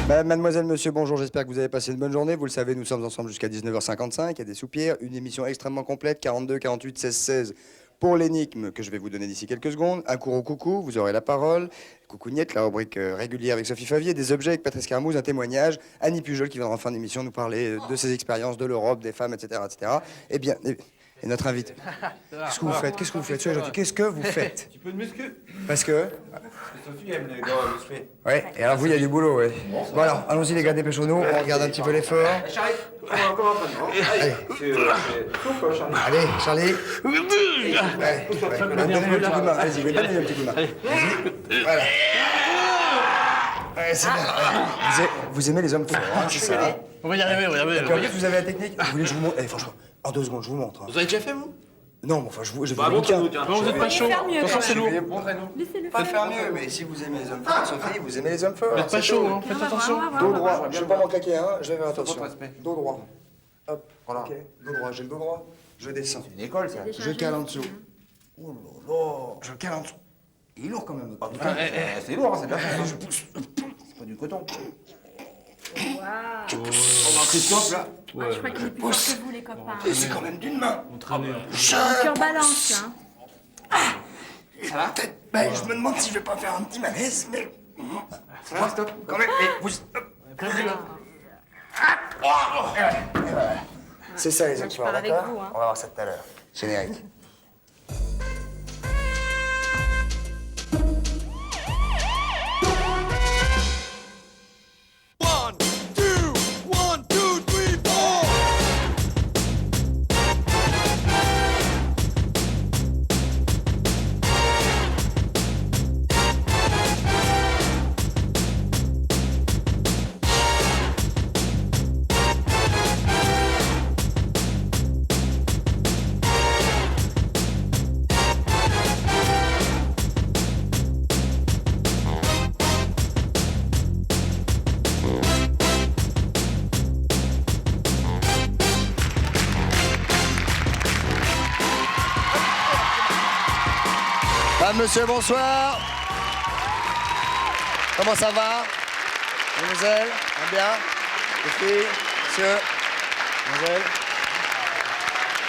Mademoiselle, monsieur, bonjour, j'espère que vous avez passé une bonne journée. Vous le savez, nous sommes ensemble jusqu'à 19h55. Il y a des soupirs, une émission extrêmement complète, 42, 48, 16, 16 pour l'énigme que je vais vous donner d'ici quelques secondes. Un cours au coucou, vous aurez la parole. Coucougnette, la rubrique régulière avec Sophie Favier, des objets avec Patrice Carmouze, un témoignage. Annie Pujol qui viendra en fin d'émission nous parler de ses expériences, de l'Europe, des femmes, etc., etc. Eh bien, et notre invité. Qu'est-ce que vous faites? Qu'est-ce que vous faites? Soyez gentil. Qu'est-ce que vous faites? Un petit peu de muscu. Parce que... Sophie aime les gars musclés. Ouais, et alors vous, il y a du boulot, ouais. Bon alors, allons-y les gars, dépêchons-nous, on regarde un petit peu l'effort. Charlie, comment on fait? Allez, souffle, Charlie. Allez, Charlie. Allez, donnez-lui un petit coup de main, allez-y, donnez-lui un petit coup de main. Vas-y, voilà. Ouais, c'est bien. Ouais. Vous aimez les hommes forts, hein, c'est ça? On va y arriver, on va y arriver. Vous voyez que vous avez la technique? Vous voulez que je vous montre? Allez, franchement, en 2 secondes, je vous montre. Vous avez déjà fait, vous? Non, mais enfin, je vais Bah, vous montrer. montrez-nous, tiens. Non, vous n'êtes pas chaud. Attention, c'est lourd. Montrez-nous. Pas faire mieux, mais si vous aimez les hommes forts, Sophie, vous aimez les hommes forts. Vous n'êtes pas chaud, hein. Faites attention. Dos droit, je vais pas m'en claquer, hein, je vais faire attention. Votre respect. Dos droit. Hop, Voilà. ok. Dos droit, j'ai le dos droit. Je descends. Une école, ça. Je cale en dessous. Oh là là. Je cale en dessous. Il est lourd quand même. En tout cas, c'est lourd, hein, c'est bien fait. C'est pas du coton. On va Christophe, là. Ah, je crois qu'il est plus fort que vous, les copains. Et c'est quand même d'une main. Entraîné. Le cœur balance, hein. Ça va? Peut-être. Ben, je me demande si je vais pas faire un petit malaise, mais. Ça va, stop. Quand même. Et vous. C'est ça les hommes forts, pars avec d'accord? vous, hein. On va voir ça tout à l'heure. Générique. Monsieur, bonsoir. Comment ça va? Mademoiselle, va bien? Les filles, monsieur, mademoiselle.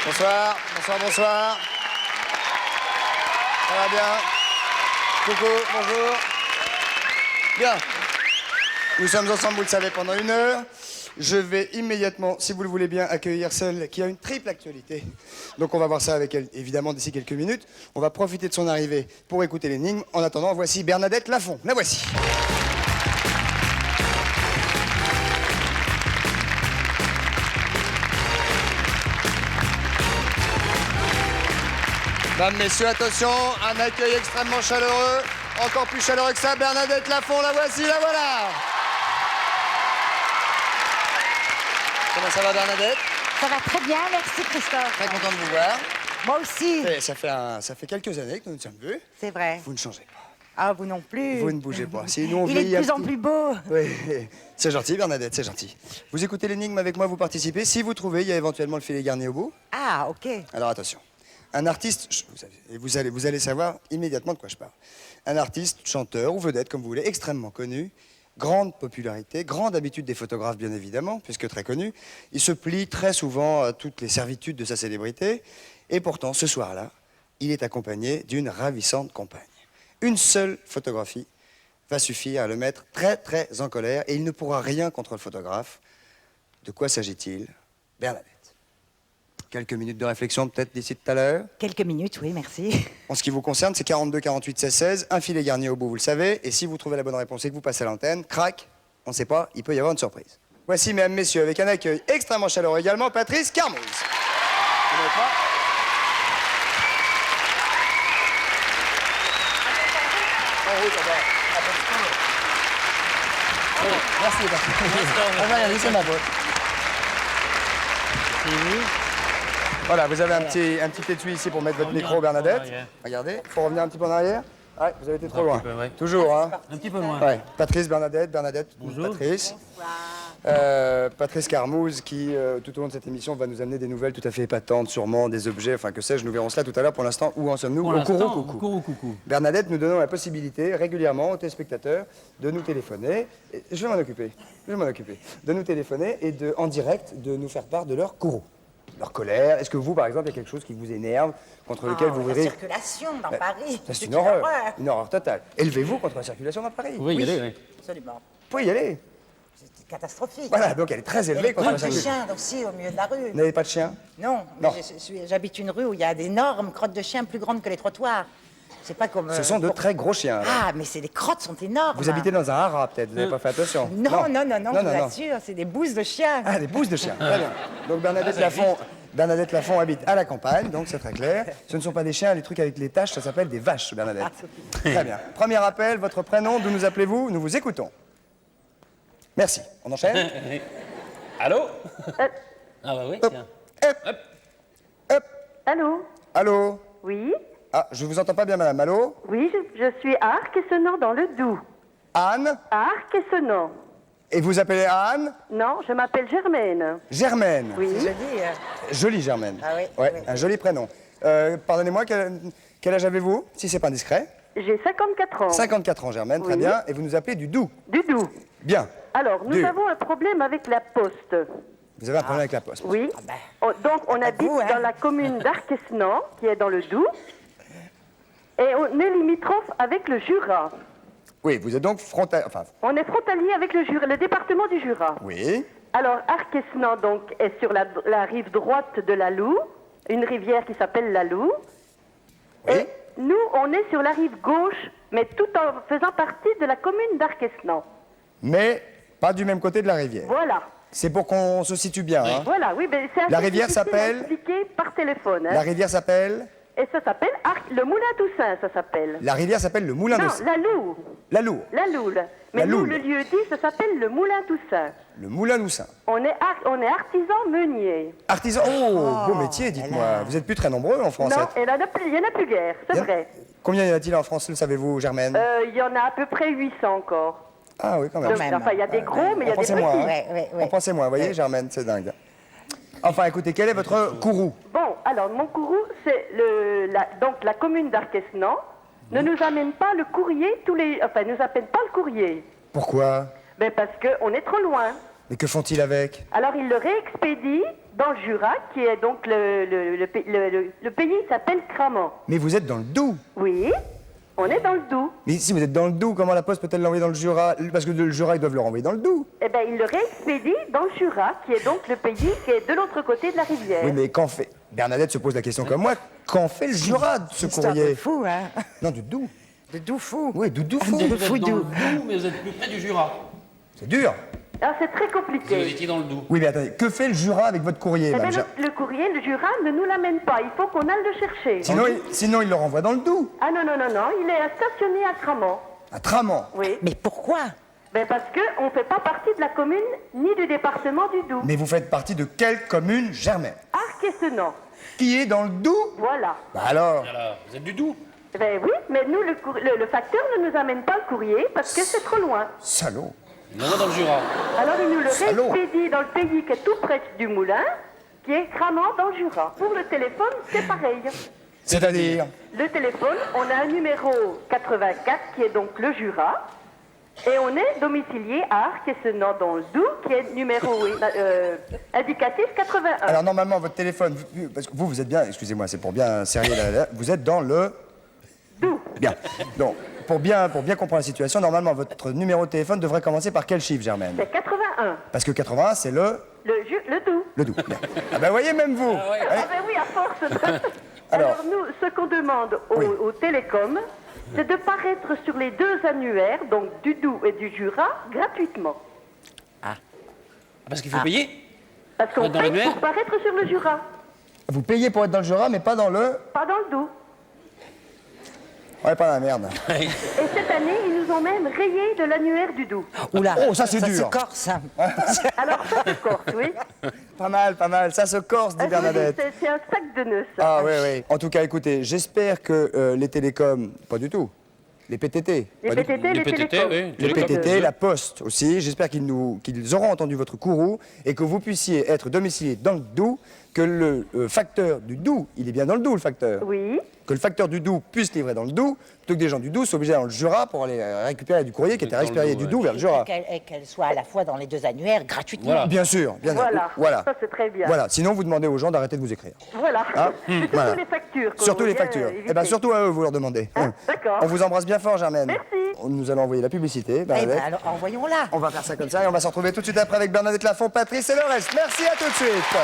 Bonsoir, bonsoir, bonsoir. Ça va bien? Coucou, bonjour. Bien. Nous sommes ensemble, vous le savez, pendant 1 heure. Je vais immédiatement, si vous le voulez bien, accueillir celle qui a une triple actualité. Donc on va voir ça avec elle, évidemment, d'ici quelques minutes. On va profiter de son arrivée pour écouter l'énigme. En attendant, voici Bernadette Lafont. La voici. Mesdames, messieurs, attention, un accueil extrêmement chaleureux. Encore plus chaleureux que ça, Bernadette Lafont, la voici, la voilà. Comment ça va, Bernadette? Ça va très bien, merci Christophe. Très content de vous voir. Moi aussi. Ça fait quelques années que nous nous sommes vus. C'est vrai. Vous ne changez pas. Ah, vous non plus. Vous ne bougez pas. Si nous, on Il est vieillit de un plus en petit- plus beau. Oui, c'est gentil, Bernadette, c'est gentil. Vous écoutez l'énigme avec moi, vous participez. Si vous trouvez, il y a éventuellement le filet garni au bout. Ah, ok. Alors attention. Un artiste, vous allez savoir immédiatement de quoi je parle. Un artiste, chanteur ou vedette, comme vous voulez, extrêmement connu, grande popularité, grande habitude des photographes, bien évidemment, puisque très connu. Il se plie très souvent à toutes les servitudes de sa célébrité. Et pourtant, ce soir-là, il est accompagné d'une ravissante compagne. Une seule photographie va suffire à le mettre très, très en colère et il ne pourra rien contre le photographe. De quoi s'agit-il? Bernadette. Quelques minutes de réflexion peut-être d'ici tout à l'heure. Quelques minutes, oui, merci. En ce qui vous concerne, c'est 42, 48, 16, 16, un filet garni au bout, vous le savez. Et si vous trouvez la bonne réponse et que vous passez à l'antenne, crac, on ne sait pas, il peut y avoir une surprise. Voici, mesdames, messieurs, avec un accueil extrêmement chaleureux également, Patrice Carmouze. Vous n'avez pas? En route, d'abord. Merci, Patrice. Ah, allez, c'est ma faute. Voilà, vous avez un petit étui ici pour mettre votre micro, Bernadette. Regardez, il faut revenir un petit peu en arrière. Ouais, vous avez été trop loin. peu, ouais. Toujours, hein. Un petit peu loin. Ouais. Patrice, Bernadette, Bonjour. Patrice. Bonsoir. Patrice Carmouze, qui, tout au long de cette émission, va nous amener des nouvelles tout à fait épatantes, sûrement, des objets, enfin que sais-je, nous verrons cela tout à l'heure. Pour l'instant, où en sommes-nous? Pour Au l'instant, Kourou Coucou. Kourou Coucou. Bernadette, nous donnons la possibilité régulièrement aux téléspectateurs de nous téléphoner. Et je vais m'en occuper. De nous téléphoner et en direct de nous faire part de leur courroux, leur colère. Est-ce que vous, par exemple, il y a quelque chose qui vous énerve, contre lequel vous La voudriez... circulation dans Paris. Ça, c'est une horreur. Une horreur totale. Élevez-vous contre la circulation dans Paris. Oui, y aller, oui. Absolument. Vous pouvez y aller. C'est catastrophique. Voilà, donc elle est très Et élevée les contre la crottes de circulation. chiens aussi au milieu de la rue. Vous n'avez pas de chien? Non, Non. j'habite une rue où il y a d'énormes crottes de chiens plus grandes que les trottoirs. C'est pas comme... Ce sont de très gros chiens. alors. Ah, mais les crottes sont énormes. Vous habitez dans un haras, peut-être, vous n'avez pas fait attention. Non, je vous assure, c'est des bouses de chiens. Ah, des pousses de chiens. Très bien. Donc Bernadette Lafont habite à la campagne, donc c'est très clair. Ce ne sont pas des chiens, les trucs avec les taches, ça s'appelle des vaches, Bernadette. Très bien. Premier appel, votre prénom, d'où nous appelez-vous? Nous vous écoutons. Merci. On enchaîne? Allô? Ah bah oui, Hop, tiens. hop, hop. Allô? Allô? Oui? Ah, je vous entends pas bien, madame. Allô? Oui, je suis à Arc-et-Senans dans le Doubs. Anne? À Arc-et-Senans. Et vous appelez Anne? Non, je m'appelle Germaine. Germaine. Oui. C'est joli. Jolie Germaine. Ah oui, Ouais, oui. un joli prénom. Pardonnez-moi, quel âge avez-vous, si c'est pas indiscret? J'ai 54 ans. 54 ans, Germaine, très Oui. bien. Et vous nous appelez du Doubs. Du Doubs. Bien. Alors, nous Du- avons un problème avec la poste. Vous avez un problème avec la poste. Oui. ben. Donc, on habite goût, hein. dans la commune d'Arc-et-Senans, qui est dans le Doubs. Et on est limitrophe avec le Jura. Oui, vous êtes donc frontal... Enfin, On est frontalier avec le Jura, le département du Jura. oui. Alors, Arc-et-Senans, donc, est sur la rive droite de la Loue, une rivière qui s'appelle la Loue. Oui. Et nous, on est sur la rive gauche, mais tout en faisant partie de la commune d'Arc-et-Senans. Mais pas du même côté de la rivière. Voilà. C'est pour qu'on se situe bien. Hein. Voilà, oui, mais c'est assez La rivière difficile à s'appelle expliquer par téléphone. Hein. La rivière s'appelle... Et ça s'appelle le Moulin Toussaint, ça s'appelle. La rivière s'appelle le Moulin Non, de... la Loue. La Loue. La Loule. Mais La nous, Loule. le lieu dit, ça s'appelle le Moulin Toussaint. Le Moulin Loussin. On est artisan meunier. Artisan... Oh, beau métier, dites-moi. Vous êtes plus très nombreux en France. Non, hein. il n'y en a plus guère, c'est Il y en- vrai. Combien y en a-t-il en France, le savez-vous, Germaine? Il y en a à peu près 800 encore. Ah oui, quand même. Donc, même. enfin, il y a des gros, mais il y a des petits. Pensez-moi, hein. Ouais. En pensez-moi, vous voyez, Germaine, c'est dingue. Enfin, écoutez, quel est votre courroux? Bon, alors, mon courroux, c'est donc la commune d'Arc-et-Senans ne nous amène pas le courrier Enfin, nous amène pas le courrier. Pourquoi? Ben, parce qu'on est trop loin. Mais que font-ils avec? Alors, ils le réexpédient dans le Jura, qui est donc le pays s'appelle Cramant. Mais vous êtes dans le Doubs. Oui, on est dans le Doubs. Mais si vous êtes dans le Doubs, comment la Poste peut-elle l'envoyer dans le Jura? Parce que le Jura, ils doivent le renvoyer dans le Doubs. Eh bien, ils le réexpédient dans le Jura, qui est donc le pays qui est de l'autre côté de la rivière. Oui, mais qu'en fait... Bernadette se pose la question comme moi. Qu'en fait le Jura de ce Histoire de courrier? fou, hein. Non, du Doubs. De doux fou. Oui, du Doubs fou. Vous êtes dans le Doubs. Doubs, mais vous êtes plus près du Jura. C'est dur. Alors, c'est très Vous compliqué. étiez dans le Doubs. Oui, mais attendez, que fait le Jura avec votre courrier, Eh bien, madame le courrier, le Jura ne nous l'amène pas. Il faut qu'on aille le chercher. Sinon, il le renvoie dans le Doubs. Ah non, il est stationné à Cramant. À Tramant. Oui. Mais pourquoi? Ben parce qu'on ne fait pas partie de la commune ni du département du Doubs. Mais vous faites partie de quelle commune, Germaine? Arc-et-Senans. Qui est dans le Doubs? Voilà. Bah alors? Alors, vous êtes du Doubs. Ben oui, mais nous, le facteur ne nous amène pas le courrier parce que c'est trop loin. Salaud. Il l'envoie dans le Jura. Alors il nous le Salaud. réexpédie dans le pays qui est tout près du moulin, qui est Cramant dans le Jura. Pour le téléphone, c'est pareil. C'est-à-dire? Le téléphone, on a un numéro 84 qui est donc le Jura. Et on est domicilié à Arc-et-Senans dans le Doubs, qui est numéro indicatif 81. Alors normalement, votre téléphone, parce que vous êtes bien, excusez-moi, c'est pour bien serrer vous êtes dans le... Doubs. Bien. Donc, pour bien comprendre la situation, normalement, votre numéro de téléphone devrait commencer par quel chiffre, Germaine? C'est 81. Parce que 81, c'est le Le Doubs. Doubs. Bien. Ah ben, voyez, même vous. Ah ben oui, à force. Alors. Alors nous, ce qu'on demande aux télécoms, c'est de paraître sur les deux annuaires, donc du Doubs et du Jura, gratuitement. Parce qu'il faut payer. Parce qu'on Dans paye l'annuaire pour paraître sur le Jura, Vous payez pour être dans le Jura, mais pas dans le... pas dans le Doubs. Ouais, pas la merde. Et cette année, ils nous ont même rayé de l'annuaire du Doubs. Oula. Oh, ça, c'est dur. Ça, c'est corse, hein. Alors ça, c'est corse, oui. Pas mal, pas mal. Ça se corse, dit Ah, je vous dis, Bernadette. c'est un sac de nœuds, ça. Ah oui, oui. En tout cas, écoutez, j'espère que les télécoms... Pas du tout. Les PTT. Les Pas du- PTT, les PTT, télécoms. oui. Les PTT, la Poste aussi. J'espère qu'ils auront entendu votre courroux et que vous puissiez être domicilié dans le Doubs, que le facteur du Doubs, il est bien dans le Doubs le facteur. Oui. Que le facteur du Doubs puisse livrer dans le Doubs, plutôt que des gens du Doubs soient obligés d'aller dans le Jura pour aller récupérer du courrier qui était Dans le expédié Doubs, du Doubs vers le Jura. Et qu'elle soit à la fois dans les 2 annuaires gratuitement. Voilà. Bien sûr, bien Voilà. Voilà. Ça, c'est très bien. Voilà. Sinon, vous demandez aux gens d'arrêter de vous écrire. Voilà. Hein C'est surtout Voilà. les factures. qu'on Surtout les vient factures. éviter. Eh bien, surtout à eux, vous leur demandez. D'accord. On vous embrasse bien fort, Germaine. Merci. Nous allons envoyer la publicité. Eh Bernadette. ben alors envoyons-la. On va faire ça comme ça et on va se retrouver tout de suite après avec Bernadette Lafont, Patrice et le reste. Merci, à tout de suite.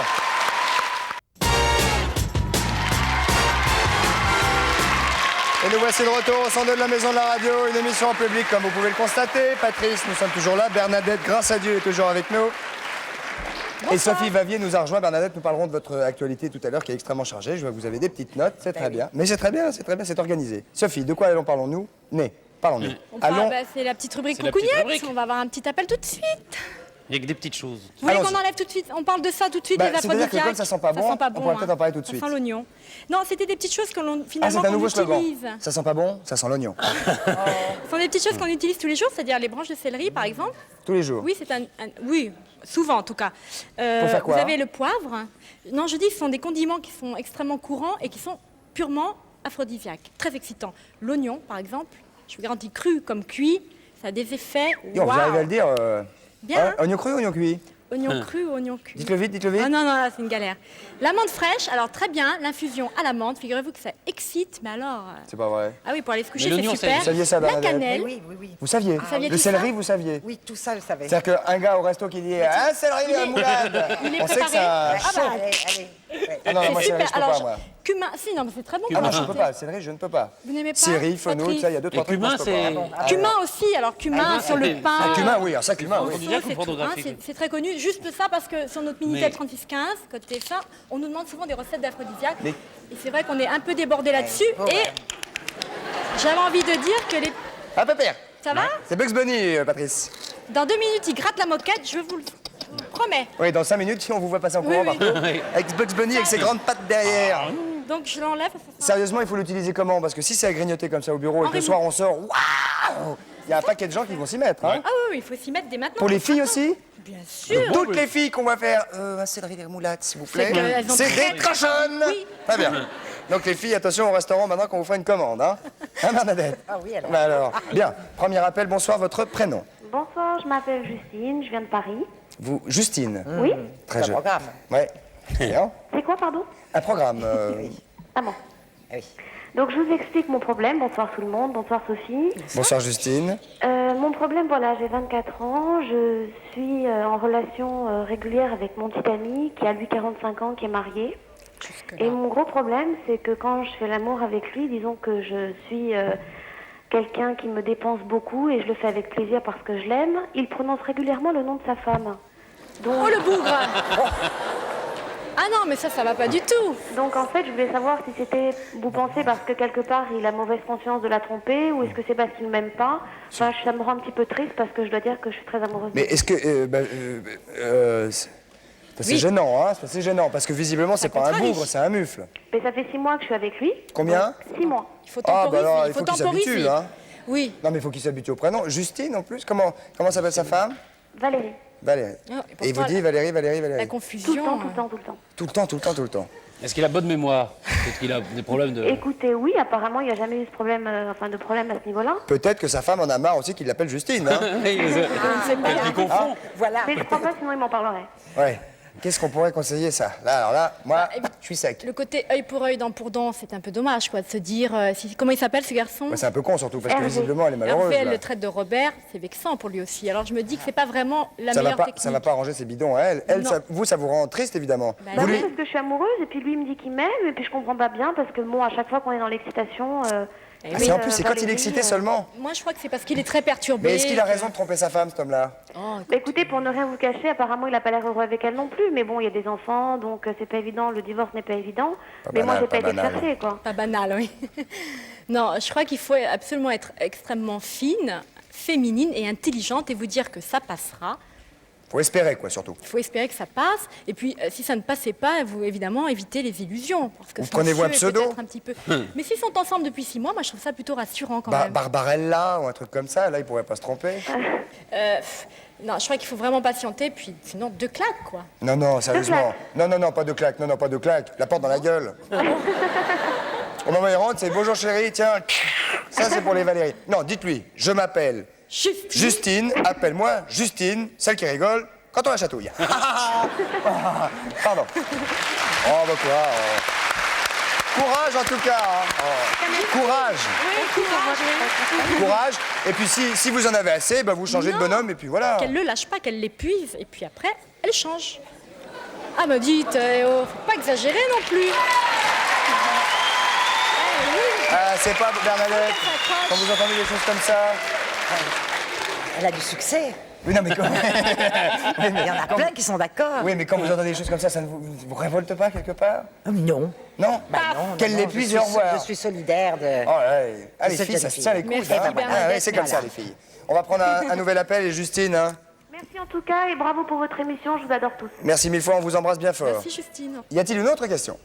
Et nous voici de retour au centre de la maison de la radio, une émission en public comme vous pouvez le constater. Patrice, nous sommes toujours là. Bernadette, grâce à Dieu, est toujours avec nous. Et Sophie Vavier nous a rejoint. Bernadette, nous parlerons de votre actualité tout à l'heure qui est extrêmement chargée. Je vois que vous avez des petites notes, c'est très bien. Mais c'est très bien, c'est organisé. Sophie, de quoi parlons-nous? Né, parlons-nous. Allons. C'est la petite rubrique C'est la petite coucougnette. rubrique. On va avoir un petit appel tout de suite. Il y a que des petites choses. Vous voulez Allons-y. qu'on enlève tout de suite? On parle de ça tout de suite, Bah, les c'est-à-dire que aphrodisiaques. comme ça sent pas bon, on pourrait peut-être en parler tout de suite. Ça sent l'oignon. Non, c'était des petites choses que l'on Ah, finalement c'est un qu'on nouveau slogan. utilise. Ça sent pas bon, ça sent l'oignon. Ce sont des petites choses qu'on utilise tous les jours, c'est-à-dire les branches de céleri, par exemple. Tous les jours. Oui, oui, souvent en tout cas. Pour faire quoi? Vous avez le poivre. Non, je dis, ce sont des condiments qui sont extrêmement courants et qui sont purement aphrodisiaques, très excitants. L'oignon, par exemple, je vous garantis cru comme cuit, ça a des effets. Et on vous arrive à le Waouh. dire. Bien. Hein, oignon cru ou oignon cuit? Oignon cru ou oignon cuit. Dites-le vite, dites-le vite. Ah non, non, là, c'est une galère. L'amande fraîche, alors très bien, l'infusion à l'amande, figurez-vous que ça excite, mais alors... C'est pas vrai. Ah oui, pour aller se coucher, Mais c'est l'oignon, super. Vous saviez ça, La Bernadette? cannelle. Oui, oui, oui. Vous saviez? saviez Le tout céleri, ça vous saviez? Oui, tout ça, je savais. C'est-à-dire qu'un gars au resto qui dit ah, céleri à la moulade, il est on sait que préparé. ça. Ah bah, allez, allez. Ouais. Ah non, C'est moi, céleri, super. je peux Alors, pas, moi. cumin, si, non, mais c'est très bon. Ah non, je comme peux pas. Céleri, je ne peux pas. Vous n'aimez pas? Céleri, fenouil, Patrice ça, il y a deux, trois Et trucs. cumin, moi, je peux pas. c'est. Ah, Cumin aussi, alors cumin sur le pain. Ah, cumin, oui, alors ça, cumin, oui. Aphrodisiaque ou C'est tout, hein, pornographique? c'est très connu. Juste ça, parce que sur notre Minitel Mais- 3615, côté ça, on nous demande souvent des recettes d'aphrodisiaques. Mais- Et c'est vrai qu'on est un peu débordé là-dessus. Oh, Et ouais. j'avais envie de dire que les... Ah, Pépère, Ça va? c'est Bugs Bunny, Patrice. Dans 2 minutes, il gratte la moquette, je vous le promets. Oui, dans 5 minutes, si on vous voit passer en courant Oui, oui. partout, avec Bugs Bunny avec ses grandes pattes derrière. Donc je l'enlève. ça sera- Sérieusement, il faut l'utiliser comment? Parce que si c'est à grignoter comme ça au bureau et que le Henri- soir on sort, waouh, il y a un paquet de gens qui vont s'y mettre. Hein. Ah oui, oui, il faut s'y mettre dès maintenant. Pour les filles aussi? Bien sûr. Toutes les filles qu'on va faire un céleri vermoulade, s'il vous plaît. C'est qu'elles ont C'est très, des très cochonnes. Oui. Très bien. Donc les filles, attention au restaurant maintenant qu'on vous fera une commande. Hein, Bernadette? Ah oui, alors. Bah alors, bien. Premier appel, bonsoir, votre prénom. Bonsoir, je m'appelle Justine, je viens de Paris. Vous, Justine. Oui. Très C'est un jeune. programme. Ouais. Bien. C'est quoi, pardon? Un programme. Ah bon. Ah oui. Donc je vous explique mon problème. Bonsoir tout le monde, bonsoir Sophie. Bonsoir Justine. Mon problème, voilà, j'ai 24 ans, je suis en relation régulière avec mon petit ami qui a lui 45 ans, qui est marié. Et mon gros problème, c'est que quand je fais l'amour avec lui, disons que je suis quelqu'un qui me dépense beaucoup et je le fais avec plaisir parce que je l'aime, il prononce régulièrement le nom de sa femme. Oh le bougre. Ah non, mais ça va pas du tout. Donc en fait, je voulais savoir si c'était, vous pensez, parce que quelque part il a mauvaise conscience de la tromper, ou est-ce que c'est parce qu'il ne m'aime pas? Enfin, ça me rend un petit peu triste parce que je dois dire que je suis très amoureuse. Mais est-ce que. c'est Oui. gênant, hein? C'est gênant parce que visiblement, c'est pas un contrarie. bougre, c'est un mufle. Mais ça fait 6 mois que je suis avec lui. Combien? 6 mois. Il faut Ah, bah temporiser. alors, il faut qu'il temporiser. s'habitue, hein? Oui. Non, mais il faut qu'il s'habitue au prénom. Justine, en plus, comment s'appelle sa femme? Valérie. Valérie. Ah, et Et il vous pourquoi dit Valérie, Valérie, La Valérie. confusion. Tout le temps, tout le temps, tout le temps. Tout le temps, tout le temps, tout le temps. Est-ce qu'il a bonne mémoire? Peut-être qu'il a des problèmes de. Écoutez, oui, apparemment, il n'y a jamais eu ce problème, de problème à ce niveau-là. Peut-être que sa femme en a marre aussi qu'il l'appelle Justine, hein? Oui, il confond. Voilà. Mais je crois pas, sinon il m'en parlerait. Ouais. Qu'est-ce qu'on pourrait conseiller, ça? Là, alors là, moi, je suis sec. Le côté œil pour œil, dent pour dent, c'est un peu dommage, quoi, de se dire... comment il s'appelle, ce garçon? Bah, c'est un peu con, surtout, parce que Hervé. visiblement, elle est malheureuse. Hervé, elle là. le traite de Robert, c'est vexant pour lui aussi. Alors je me dis que c'est pas vraiment la Ça va meilleure pas, technique. ça va pas arranger ses bidons à elle. Elle, Non. ça vous rend triste, évidemment. Bah Bah Vous oui, lui- parce que je suis amoureuse, et puis lui il me dit qu'il m'aime, et puis je comprends pas bien, parce que bon, à chaque fois qu'on est dans l'excitation... Ah, c'est en plus, c'est quand il est excité seulement. Moi, je crois que c'est parce qu'il est très perturbé. Mais est-ce qu'il a raison de tromper sa femme, cet homme-là? Oh, Bah écoutez, pour ne rien vous cacher, apparemment il a pas l'air heureux avec elle non plus, mais bon, il y a des enfants, donc c'est pas évident, le divorce n'est pas évident. Pas Mais moi banal, j'ai pas pas été banal. chercher, quoi. pas banal, oui. Non, je crois qu'il faut absolument être extrêmement fine, féminine et intelligente et vous dire que ça passera. Faut espérer, quoi, surtout. Il faut espérer que ça passe. Et puis, si ça ne passait pas, vous, évidemment, évitez les illusions. Parce que Vous ce prenez-vous un monsieur est pseudo peut-être un petit peu... Mais s'ils sont ensemble depuis 6 mois, moi, je trouve ça plutôt rassurant quand même. Barbarella ou un truc comme ça, là, il pourrait pas se tromper. Non, je crois qu'il faut vraiment patienter, puis sinon, 2 claques, quoi. Non, non, sérieusement. Non, pas de claque. Non, pas de claque. La porte dans la gueule. Au moment où il rentre, c'est bonjour chérie, tiens. Ça, c'est pour les Valérie. Non, dites-lui, je m'appelle Justine, appelle-moi Justine, celle qui rigole quand on la chatouille. Pardon. Oh, bah quoi Courage en tout cas. Hein. Oh. Courage. Oui, courage. Courage. Et puis si vous en avez assez, bah, vous changez de bonhomme et puis voilà. Qu'elle ne le lâche pas, qu'elle l'épuise, et puis après, elle change. Ah, me dites, faut pas exagérer non plus. Ah, c'est pas Bernadette. Quand vous entendez des choses comme ça. Elle a du succès. Oui, non, mais quand... Il y en a plein qui sont d'accord. Oui, mais quand vous entendez des choses comme ça ne vous révolte pas quelque part? Non. Non. Bah non, Qu'elle non, l'épuise je et au suis- revoir. Je suis solidaire de... Oh là là. Ah, les cette filles, jeune ça se tient les fille. coudes. Merci, Hein. Bernadette. Ah, ouais, c'est comme ça, Voilà. les filles. On va prendre un nouvel appel et Justine. Hein. Merci en tout cas et bravo pour votre émission, je vous adore tous. Merci mille fois, on vous embrasse bien fort. Merci, Justine. Y a-t-il une autre question?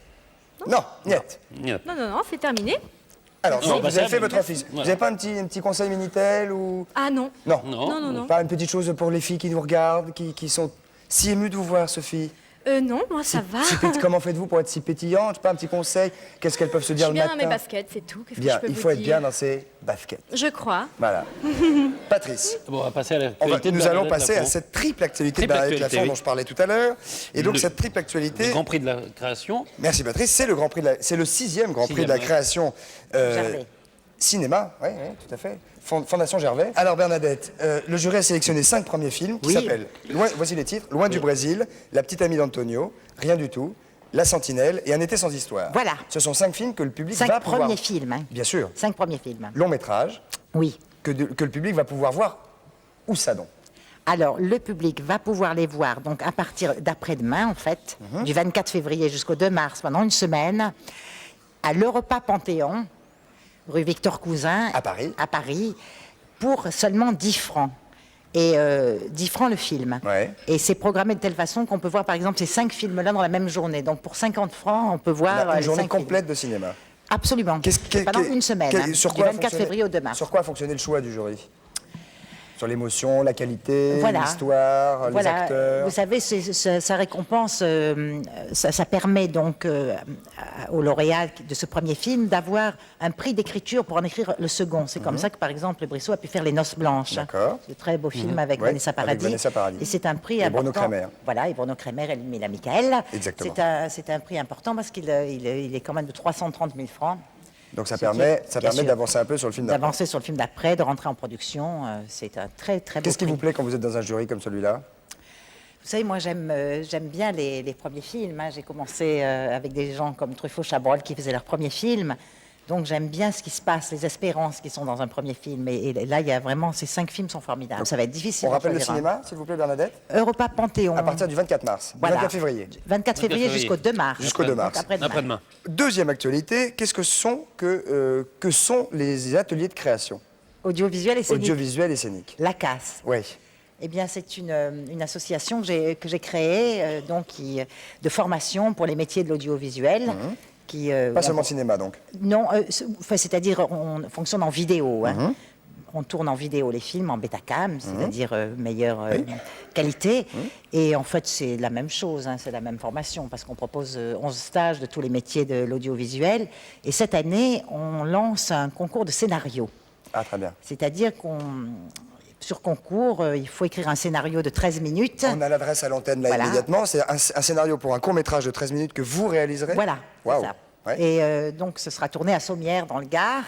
Non, niet. Yep. Non, c'est terminé. Alors, Non, vous bah, avez ça, fait mais- votre office. Voilà. Vous n'avez pas un petit conseil Minitel ou... Ah non. Non. Non. Pas une petite chose pour les filles qui nous regardent, qui sont si émues de vous voir, Sophie? Non, moi ça va. Comment faites-vous pour être si pétillante? Je sais pas, un petit conseil? Qu'est-ce qu'elles peuvent se Je dire suis le bien matin? dans mes baskets, c'est tout. Qu'est-ce que Bien, je peux il vous faut être dire bien dans ses baskets. Je crois. Voilà. Patrice. Bon, on va passer à l'actualité de Nous allons Bernadette passer à Lafont. cette triple actualité de Triple Bernadette actualité, Lafont oui. dont je parlais tout à l'heure. Et donc Le- cette triple actualité... Le Grand Prix de la création. Merci Patrice, c'est le Grand Prix c'est le 6e Grand Prix de la Sixième, ouais. création Gervais. cinéma, oui, tout à fait. Fondation Gervais. Alors Bernadette, le jury a sélectionné 5 premiers films qui Oui. s'appellent, voici les titres, Loin du Brésil, La petite amie d'Antonio, Rien du tout, La Sentinelle et Un été sans histoire. Voilà. Ce sont 5 films que le public 5 va pouvoir... premiers films. Hein. Bien sûr. 5 premiers films. Long métrage, Oui. que le public va pouvoir voir. Où ça donc? Alors, le public va pouvoir les voir donc à partir d'après-demain, en fait, du 24 février jusqu'au 2 mars, pendant une semaine, à l'Europa Panthéon, rue Victor Cousin, À Paris. pour seulement 10 francs. Et 10 francs le film. Ouais. Et c'est programmé de telle façon qu'on peut voir, par exemple, ces 5 films-là dans la même journée. Donc, pour 50 francs, on peut voir Une les journée 5 films. complète de cinéma. Absolument. Pendant une semaine, hein, sur du quoi a 24 fonctionné- février au 2 mars. Sur quoi a fonctionné le choix du jury? Sur l'émotion, la qualité, Voilà. l'histoire, les Voilà, acteurs. vous savez, ça récompense, ça permet donc au lauréat de ce premier film d'avoir un prix d'écriture pour en écrire le second. C'est comme ça que, par exemple, Brissot a pu faire Les Noces Blanches. D'accord. C'est un très beau film avec Ouais, Vanessa avec Paradis. Vanessa Paradis. Et c'est un prix Et important. Bruno Kremer. Voilà, et Bruno Kremer et Mila Michael. Exactement. C'est un prix important parce qu'il il est quand même de 330 000 francs. Donc ça Ce permet, qui est- bien sûr, d'avancer un peu sur le film d'après. D'avancer sur le film d'après, de rentrer en production. C'est un très, très beau Qu'est-ce qui prix. vous plaît quand vous êtes dans un jury comme celui-là? Vous savez, moi, j'aime bien les premiers films. Hein. J'ai commencé avec des gens comme Truffaut, Chabrol qui faisaient leurs premiers films. Donc, j'aime bien ce qui se passe, les espérances qui sont dans un premier film. Et là, il y a vraiment... Ces 5 films sont formidables. Ça va être difficile. On d'en rappelle le choisir un. cinéma, s'il vous plaît, Bernadette? Europa Panthéon. À partir du 24 mars, Voilà. 24 février. 24 février février. jusqu'au 2 mars. Jusqu'au 2 Donc, mars. après-demain. Deuxième actualité, qu'est-ce que sont les ateliers de création Audiovisuel et scénique. audiovisuels et scéniques? La Casse. Oui. Eh bien, c'est une association que j'ai créée de formation pour les métiers de l'audiovisuel. Pas seulement cinéma, donc. Non, c'est-à-dire on fonctionne en vidéo. Hein. On tourne en vidéo les films, en Betacam, c'est-à-dire meilleure qualité. Et en fait, c'est la même chose, hein, c'est la même formation, parce qu'on propose 11 stages de tous les métiers de l'audiovisuel. Et cette année, on lance un concours de scénario. Ah, très bien. C'est-à-dire sur concours, il faut écrire un scénario de 13 minutes. On a l'adresse à l'antenne là Voilà. immédiatement. C'est un scénario pour un court-métrage de 13 minutes que vous réaliserez? Voilà, c'est Waouh. ça. Ouais. Et donc, ce sera tourné à Sommières, dans le Gard.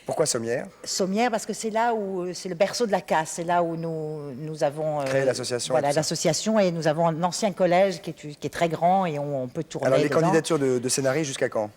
Pourquoi Sommières? Sommières, parce que c'est là où c'est le berceau de la casse. C'est là où nous avons Créé l'association et Voilà, tout ça. l'association, et nous avons un ancien collège qui est très grand et on peut tourner. Alors, les dedans. candidatures de scénarii jusqu'à quand?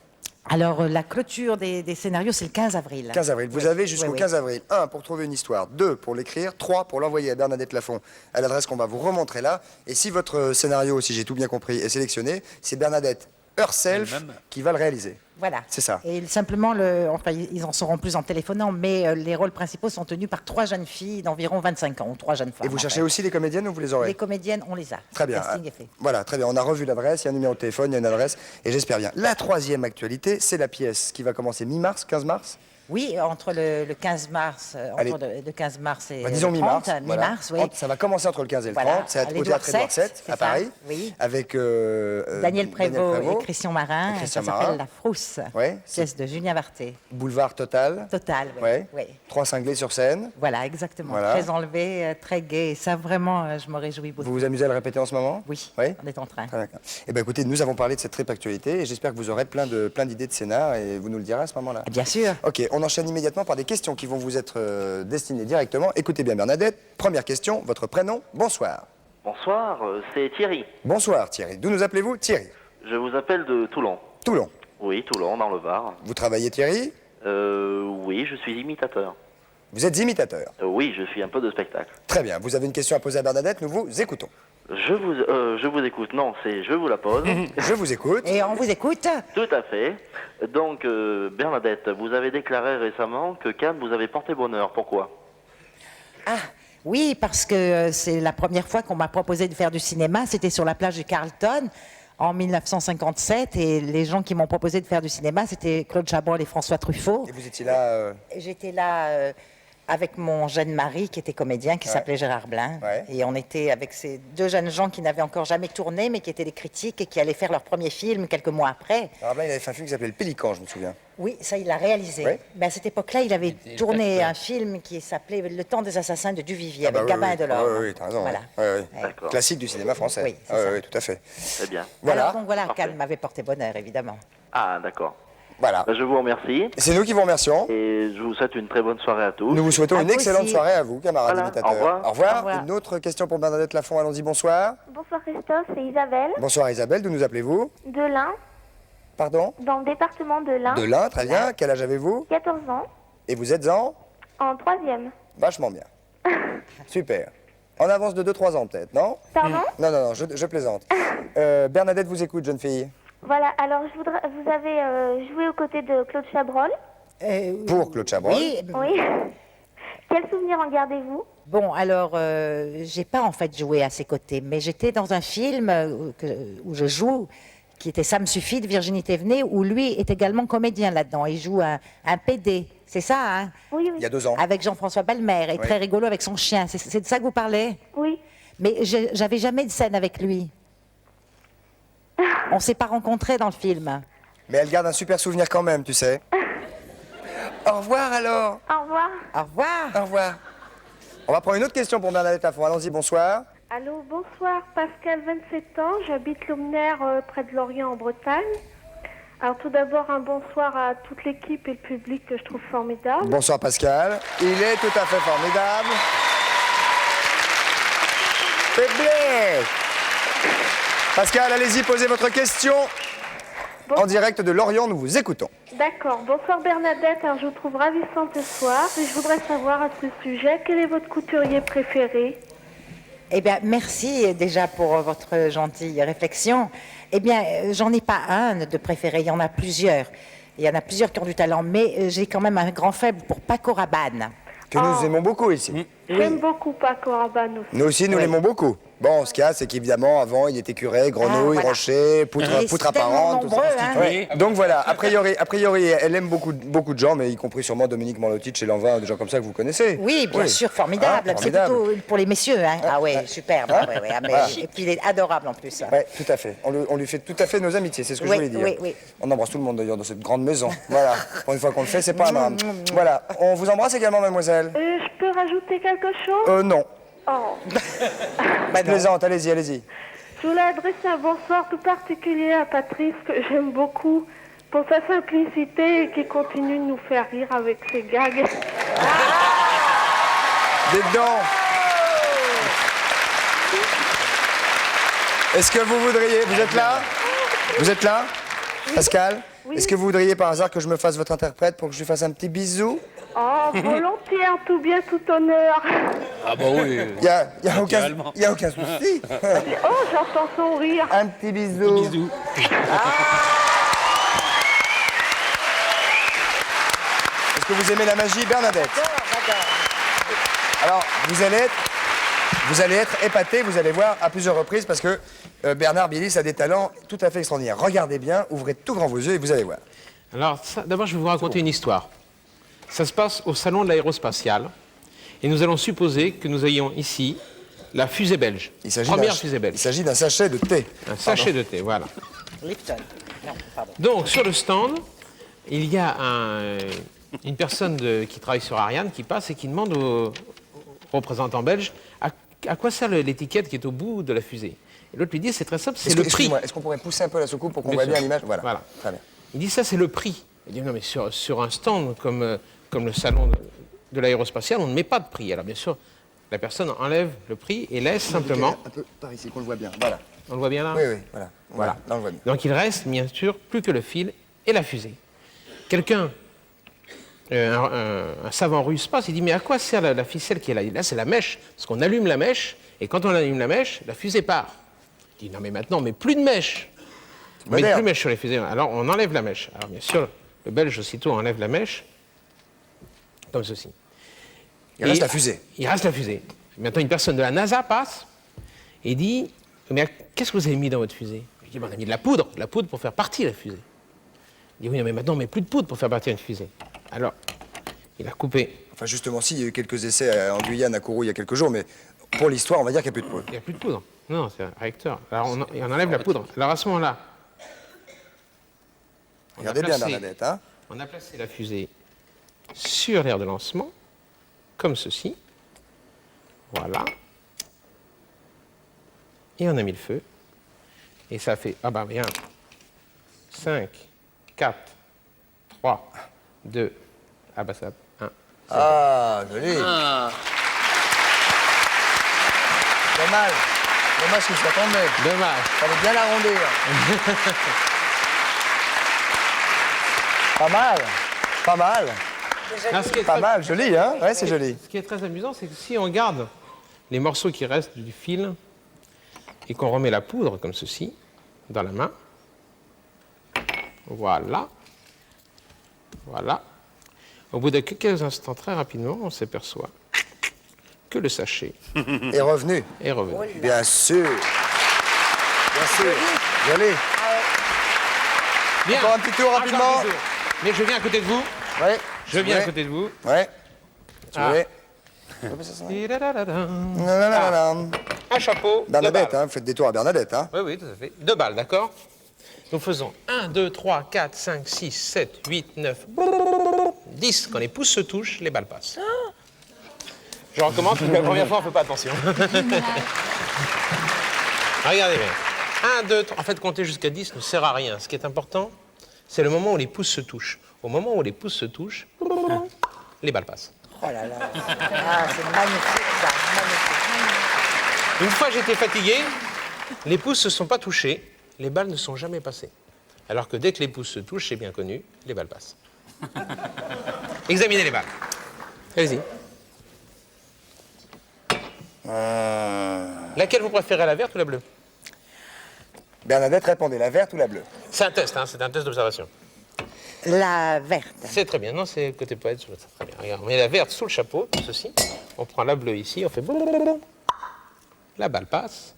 Alors, la clôture des scénarios, c'est le 15 avril. 15 avril. Vous avez jusqu'au oui. 15 avril. 1 pour trouver une histoire, 2 pour l'écrire, 3 pour l'envoyer à Bernadette Lafont à l'adresse qu'on va vous remontrer là. Et si votre scénario, si j'ai tout bien compris, est sélectionné, c'est Bernadette herself Elle-même. qui va le réaliser. Voilà. C'est ça. Et simplement, enfin, ils en sauront plus en téléphonant, mais les rôles principaux sont tenus par 3 jeunes filles d'environ 25 ans, ou 3 jeunes femmes. Et vous en cherchez fait. aussi les comédiennes ou vous les aurez? Les comédiennes, on les a. Très bien. Le casting est fait. Voilà, très bien. On a revu l'adresse, il y a un numéro de téléphone, il y a une adresse, et j'espère bien. La troisième actualité, c'est la pièce qui va commencer mi-mars, 15 mars. Oui, entre le 15 mars, Allez. de 15 mars et Disons le mi-mars. 30, voilà. mi-mars, oui. Ça va commencer entre le 15 et le Voilà. 30. C'est À au théâtre Édouard VII, c'est à ça, Paris. oui. Avec Daniel Prévost et Christian Marin. Et Christian Ça Marin. s'appelle La Frousse, Ouais, pièce de Julien Varté. Boulevard Total. Total, oui. Ouais. oui. 3 cinglés sur scène. Voilà, exactement. Voilà. Très enlevé, très gai. Et ça, vraiment, je me réjouis beaucoup. Vous vous amusez à le répéter en ce moment? Oui, Oui. on est en train. Très bien. Eh bien, écoutez, nous avons parlé de cette triple actualité et j'espère que vous aurez plein d'idées de scénar et vous nous le direz à ce moment-là. Bien sûr. Ok, on enchaîne immédiatement par des questions qui vont vous être destinées directement. Écoutez bien, Bernadette. Première question, votre prénom, bonsoir. Bonsoir, c'est Thierry. Bonsoir, Thierry. D'où nous appelez-vous? Thierry. Je vous appelle de Toulon. Toulon. Oui, Toulon, dans le Var. Vous travaillez, Thierry? Oui, je suis imitateur. Vous êtes imitateur. Oui, je suis un peu de spectacle. Très bien. Vous avez une question à poser à Bernadette, nous vous écoutons. Je vous écoute. Non, c'est je vous la pose. Je vous écoute. Et on vous écoute. Tout à fait. Donc, Bernadette, vous avez déclaré récemment que Cannes vous avait porté bonheur. Pourquoi? Ah, oui, parce que c'est la première fois qu'on m'a proposé de faire du cinéma. C'était sur la plage du Carlton en 1957. Et les gens qui m'ont proposé de faire du cinéma, c'était Claude Chabrol et François Truffaut. Et vous étiez là J'étais là avec mon jeune mari qui était comédien, qui s'appelait Gérard Blin. Ouais. Et on était avec ces 2 jeunes gens qui n'avaient encore jamais tourné, mais qui étaient des critiques et qui allaient faire leur premier film quelques mois après. Alors là, il avait fait un film qui s'appelait Le Pélican, je me souviens. Oui, ça, il l'a réalisé. Ouais. Ben, à cette époque-là, il avait était tourné acteur. un film qui s'appelait Le temps des assassins de Duvivier, Ah bah avec Gabin oui, et Delors. Oui, oui, t'as raison. Voilà. Ouais, ouais. D'accord. Classique du cinéma français. Oui, c'est Ah, ça. oui, tout à fait. Très bien. Voilà. Alors, donc voilà, Parfait. Cannes m'avait porté bonheur, évidemment. Ah, d'accord. Voilà. Ben, je vous remercie C'est nous qui vous remercions. et je vous souhaite une très bonne soirée à tous. Nous vous souhaitons À une vous excellente aussi. soirée à vous, camarades Voilà, imitateurs. au revoir. Au revoir. Au revoir. Une autre question pour Bernadette Lafont. Allons-y, bonsoir. Bonsoir Christophe, c'est Isabelle, Bonsoir Isabelle, d'où nous appelez-vous? de l'Ain, Pardon? dans le département de l'Ain, De l'Ain, très bien. Quel âge avez-vous? 14 ans, Et vous êtes en? en 3e. Vachement bien. Super. En avance de 2-3 ans peut-être, non? Pardon? Non, non, non, je plaisante. Bernadette vous écoute, jeune fille. Voilà, alors vous avez joué aux côtés de Claude Chabrol. Pour Claude Chabrol. Oui, Oui. Quel souvenir en gardez-vous? bon, alors, j'ai pas en fait joué à ses côtés, mais j'étais dans un film où je joue, qui était Ça me suffit de Virginie Thévenet, où lui est également comédien là-dedans. Il joue un PD, c'est ça, hein? Oui, Il y a oui. 2 ans. Avec Jean-François Balmer, et très rigolo avec son chien. C'est de ça que vous parlez? Oui. Mais j'avais jamais de scène avec lui. On s'est pas rencontrés dans le film. Mais elle garde un super souvenir quand même, tu sais. Au revoir alors. Au revoir. Au revoir. Au revoir. On va prendre une autre question pour Bernadette Lafont. Allons-y, bonsoir. Allô, bonsoir, Pascal, 27 ans, j'habite Lomner, près de Lorient en Bretagne. Alors tout d'abord, un bonsoir à toute l'équipe et le public que je trouve formidable. Bonsoir Pascal. Il est tout à fait formidable. C'est bien. Pascal, allez-y, posez votre question. En direct de Lorient, nous vous écoutons. D'accord, bonsoir Bernadette, alors je vous trouve ravissante ce soir et je voudrais savoir à ce sujet, quel est votre couturier préféré? Eh bien, merci déjà pour votre gentille réflexion. Eh bien, j'en ai pas un de préféré, il y en a plusieurs. Il y en a plusieurs qui ont du talent, mais j'ai quand même un grand faible pour Paco Rabanne. Que nous aimons beaucoup ici. J'aime beaucoup Paco Rabanne aussi. Nous aussi, nous l'aimons beaucoup. Bon, ce qu'il y a, c'est qu'évidemment, avant, il était curé, grenouille, voilà. rocher, poutre Ils sont tellement apparente. tout ça. nombreux, hein. Ouais. Donc voilà, a priori, elle aime beaucoup de gens, mais y compris sûrement Dominique Morlotic chez Lanvin, des gens comme ça que vous connaissez. Oui, bien sûr, formidable. Ah, C'est formidable. plutôt pour les messieurs. Hein. Ah ouais, superbe. Ah, ouais, ouais, ah, mais- voilà. Et puis il est adorable en plus. Oui, tout à fait. On lui fait tout à fait nos amitiés, c'est ce que Oui, je voulais dire. oui, oui. On embrasse tout le monde d'ailleurs dans cette grande maison. Voilà. Pour une fois qu'on le fait, c'est pas un drame. Voilà. On vous embrasse également, mademoiselle. Je peux rajouter quelque chose? Non. Oh. Je plaisante, allez-y, allez-y. Je voulais adresser un bonsoir tout particulier à Patrice, que j'aime beaucoup, pour sa simplicité et qui continue de nous faire rire avec ses gags. Dites donc. Est-ce que vous voudriez... Vous êtes là? Vous êtes là? Pascal? Est-ce que vous voudriez par hasard que je me fasse votre interprète pour que je lui fasse un petit bisou? Oh, volontiers, en tout bien, tout honneur. Ah bah oui. Il y a aucun, Naturellement. y a aucun souci. Oh, j'entends son rire. Un petit bisou. Bisous. Est-ce que vous aimez la magie, Bernadette? Alors, vous allez être épaté, vous allez voir à plusieurs reprises, parce que Bernard Billis a des talents tout à fait extraordinaires. Regardez bien, ouvrez tout grand vos yeux et vous allez voir. Alors, d'abord, je vais vous raconter une histoire. Ça se passe au salon de l'aérospatiale. Et nous allons supposer que nous ayons ici la fusée belge. Première fusée Il belge. s'agit d'un sachet de thé. Un sachet de thé, voilà. Lipton. Non, pardon. Donc, sur le stand, il y a une personne qui travaille sur Ariane qui passe et qui demande au représentant belge à quoi sert l'étiquette qui est au bout de la fusée. Et l'autre lui dit, c'est très simple, c'est le prix. Excusez-moi, est-ce qu'on pourrait pousser un peu la soucoupe pour qu'on Bien voit sûr. bien l'image? Voilà. Voilà. Très bien. Il dit, ça, c'est le prix. Il dit, non, mais sur un stand comme le salon de l'aérospatiale, on ne met pas de prix. Alors, bien sûr, la personne enlève le prix et laisse simplement... Un peu par ici, qu'on le voit bien. Voilà. On le voit bien là? Oui, oui, voilà. Voilà. Là, on le voit bien. Donc il reste, bien sûr, plus que le fil et la fusée. Quelqu'un, un savant russe passe, il dit, mais à quoi sert la ficelle qui est là? Là, c'est la mèche, parce qu'on allume la mèche, et quand on allume la mèche, la fusée part. Il dit, non mais maintenant, on met plus de mèche. On met Moderne. plus de mèche sur les fusées. Alors on enlève la mèche. Alors bien sûr, le Belge aussitôt enlève la mèche, comme ceci. Il reste Et la fusée. Il reste la fusée. Maintenant, une personne de la NASA passe et dit, mais qu'est-ce que vous avez mis dans votre fusée? Je dis, on a mis de la poudre pour faire partir la fusée. Il dit, oui, mais maintenant, on met plus de poudre pour faire partir une fusée. Alors, il a coupé. Enfin, justement, si, il y a eu quelques essais en Guyane, à Kourou, il y a quelques jours, mais pour l'histoire, on va dire qu'il n'y a plus de poudre. Il n'y a plus de poudre. Non, c'est un réacteur. Alors, on enlève la poudre. Alors, à ce moment-là, Regardez bien, Bernadette, hein? on a placé la fusée sur l'aire de lancement, comme ceci. Voilà. Et on a mis le feu. Et ça fait, ah ben bien, 5, 4, 3, 2, ah ben ça, 1. Ah, joli. Dommage. Dommage qu'il soit tombé. Dommage. Fallait bien l'arrondir. Pas mal. Pas mal. Alors, ce qui est Pas très- mal. Joli, hein? Ouais, c'est joli. Ce qui est très amusant, c'est que si on garde les morceaux qui restent du fil et qu'on remet la poudre comme ceci dans la main, voilà, voilà. Au bout de quelques instants, très rapidement, on s'aperçoit que le sachet Et revenu. est revenu. Bien sûr. Bien sûr. Joli. Bien. Encore un petit tour Encore un rapidement. petit tour. Mais je viens à côté de vous. Ouais. Je viens à côté de vous. Ouais. Tu Ah. voulais. Un chapeau. Bernadette, 2 balles. hein, vous faites des tours à Bernadette, hein. Oui, oui, tout à fait. 2 balles, d'accord? Nous faisons 1, 2, 3, 4, 5, 6, 7, 8, 9, 10. Quand les pouces se touchent, les balles passent. Je recommence, parce que la première fois, on ne fait pas attention. Regardez bien. 1, 2, 3. En fait, compter jusqu'à 10 ne sert à rien. Ce qui est important, c'est le moment où les pouces se touchent. Au moment où les pouces se touchent, les balles passent. Oh là là. Ah, c'est magnifique, ça. Magnifique. Une fois j'étais fatigué, les pouces ne se sont pas touchés, les balles ne sont jamais passées. Alors que dès que les pouces se touchent, c'est bien connu, les balles passent. Examinez les balles. Allez-y. Laquelle vous préférez, la verte ou la bleue? Bernadette, répondez, la verte ou la bleue? C'est un test, hein, c'est un test d'observation. La verte. C'est très bien, non, c'est côté poète, c'est très bien. Regarde, on met la verte sous le chapeau, comme ceci. On prend la bleue ici, on fait blablabla. La balle passe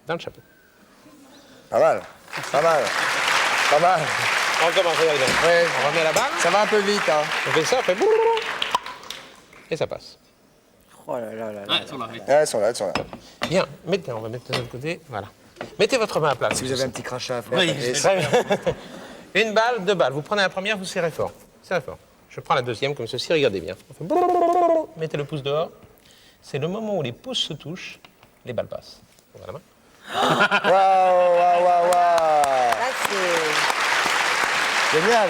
dans le chapeau. Pas mal. Pas mal. Pas mal. On recommence, regardez bien. Ouais. On remet la balle, Ça va un peu vite, hein. on fait ça, on fait blablabla. Et ça passe. Oh là là là là. Ah, sur la Ouais, elles sont là, elles sont là. Bien, mettez, on va mettre de l'autre côté, voilà. Mettez votre main à plat. Si vous avez un petit crachat à faire. Oui, et- Très bien. Une balle, 2 balles. Vous prenez la première, vous serrez fort. Serrez fort. Je prends la deuxième comme ceci, regardez bien. On fait blablabla. Mettez le pouce dehors. C'est le moment où les pouces se touchent, les balles passent. Voilà la main. Waouh, waouh, waouh, waouh. Là, c'est... Génial.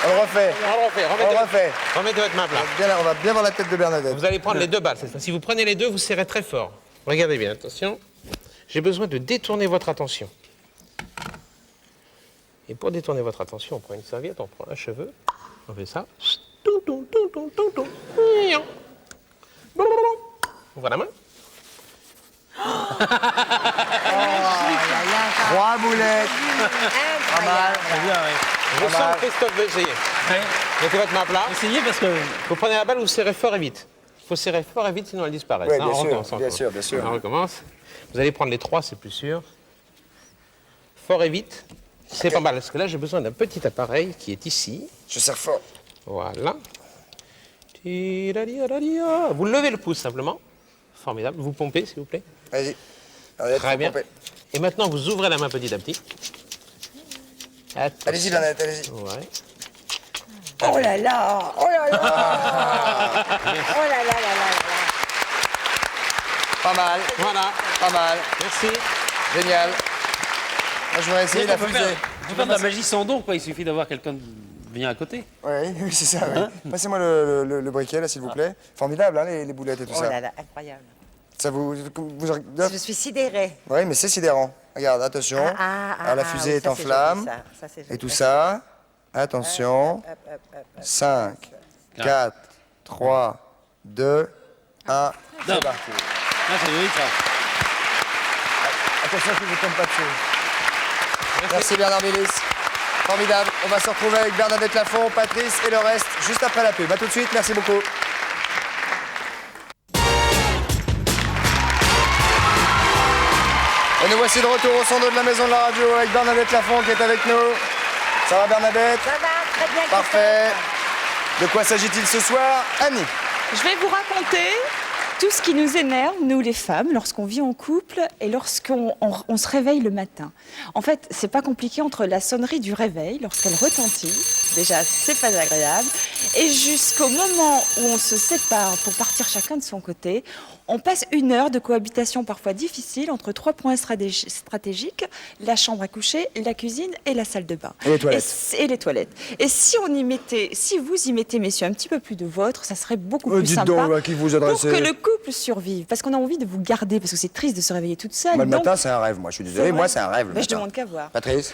On le refait. On le refait, On remettez, le refait. remettez votre main à plat. Bien, on va bien voir la tête de Bernadette. Vous allez prendre les 2 balles cette fois. Si vous prenez les deux, vous serrez très fort. Regardez bien, attention. J'ai besoin de détourner votre attention. Et pour détourner votre attention, on prend une serviette, on prend un cheveu, on fait ça. Ouvre la main. 3 boulettes. Pas mal. Je sens Christophe veut essayer. Mettez votre main à plat. Essayez parce que... Vous prenez la balle, vous serrez fort et vite. Il faut serrer fort et vite, sinon elle disparaît. Oui, Hein, bien on sûr, recommence, bien recommence. sûr, bien sûr. On recommence. Vous allez prendre les 3, c'est plus sûr. Fort et vite. C'est pas mal, parce que là, j'ai besoin d'un petit appareil qui est ici. Je serre fort. Voilà. Vous levez le pouce simplement. Formidable. Vous pompez, s'il vous plaît. Vas-y. Arrête, Très faut bien. pomper. Et maintenant, vous ouvrez la main petit à petit. Attention. Allez-y, Bernadette, allez-y. Ouais. Oh là là, oh là là, oh là là là là. Pas mal, Voilà. pas mal. Merci. Génial. Moi, je voudrais essayer la On peut fusée. faire de la magie sans don, quoi. Il suffit d'avoir quelqu'un bien à côté. Oui, c'est ça. Oui. Passez-moi le briquet, là, s'il vous plaît. Formidable, hein, les boulettes et tout Oh ça. là là, incroyable. Ça vous... Je suis sidérée. Oui, mais c'est sidérant. Regarde, attention. La fusée est en flamme. Et tout ça. Attention. 5, 4, 3, 2, 1. C'est Non. parti. Ah, c'est joli, ça. Attention qu'il ne vous tombe pas dessus. Merci Bernard Mélis. Formidable. On va se retrouver avec Bernadette Lafont, Patrice et le reste juste après la pub. A tout de suite, merci beaucoup. Et nous voici de retour au son de la maison de la radio avec Bernadette Lafont qui est avec nous. Ça va Bernadette? Ça va, très bien. Parfait. De quoi s'agit-il ce soir? Annie. Je vais vous raconter tout ce qui nous énerve, nous les femmes, lorsqu'on vit en couple et lorsqu'on on se réveille le matin. En fait, c'est pas compliqué entre la sonnerie du réveil, lorsqu'elle retentit, déjà c'est pas agréable, et jusqu'au moment où on se sépare pour partir chacun de son côté, on passe 1 heure de cohabitation parfois difficile entre 3 points stratégiques, la chambre à coucher, la cuisine et la salle de bain. Et les toilettes. Et les toilettes. Et si vous y mettez, messieurs, un petit peu plus de vôtre, ça serait beaucoup plus Dites sympa. donc, à qui vous adressez? Pour que le couple survive. Parce qu'on a envie de vous garder, parce que c'est triste de se réveiller toute seule. Moi, le donc- matin, c'est un rêve. Moi, je suis désolé. C'est Moi, vrai. c'est un rêve. Le Ben, je matin. demande qu'à voir. Patrice.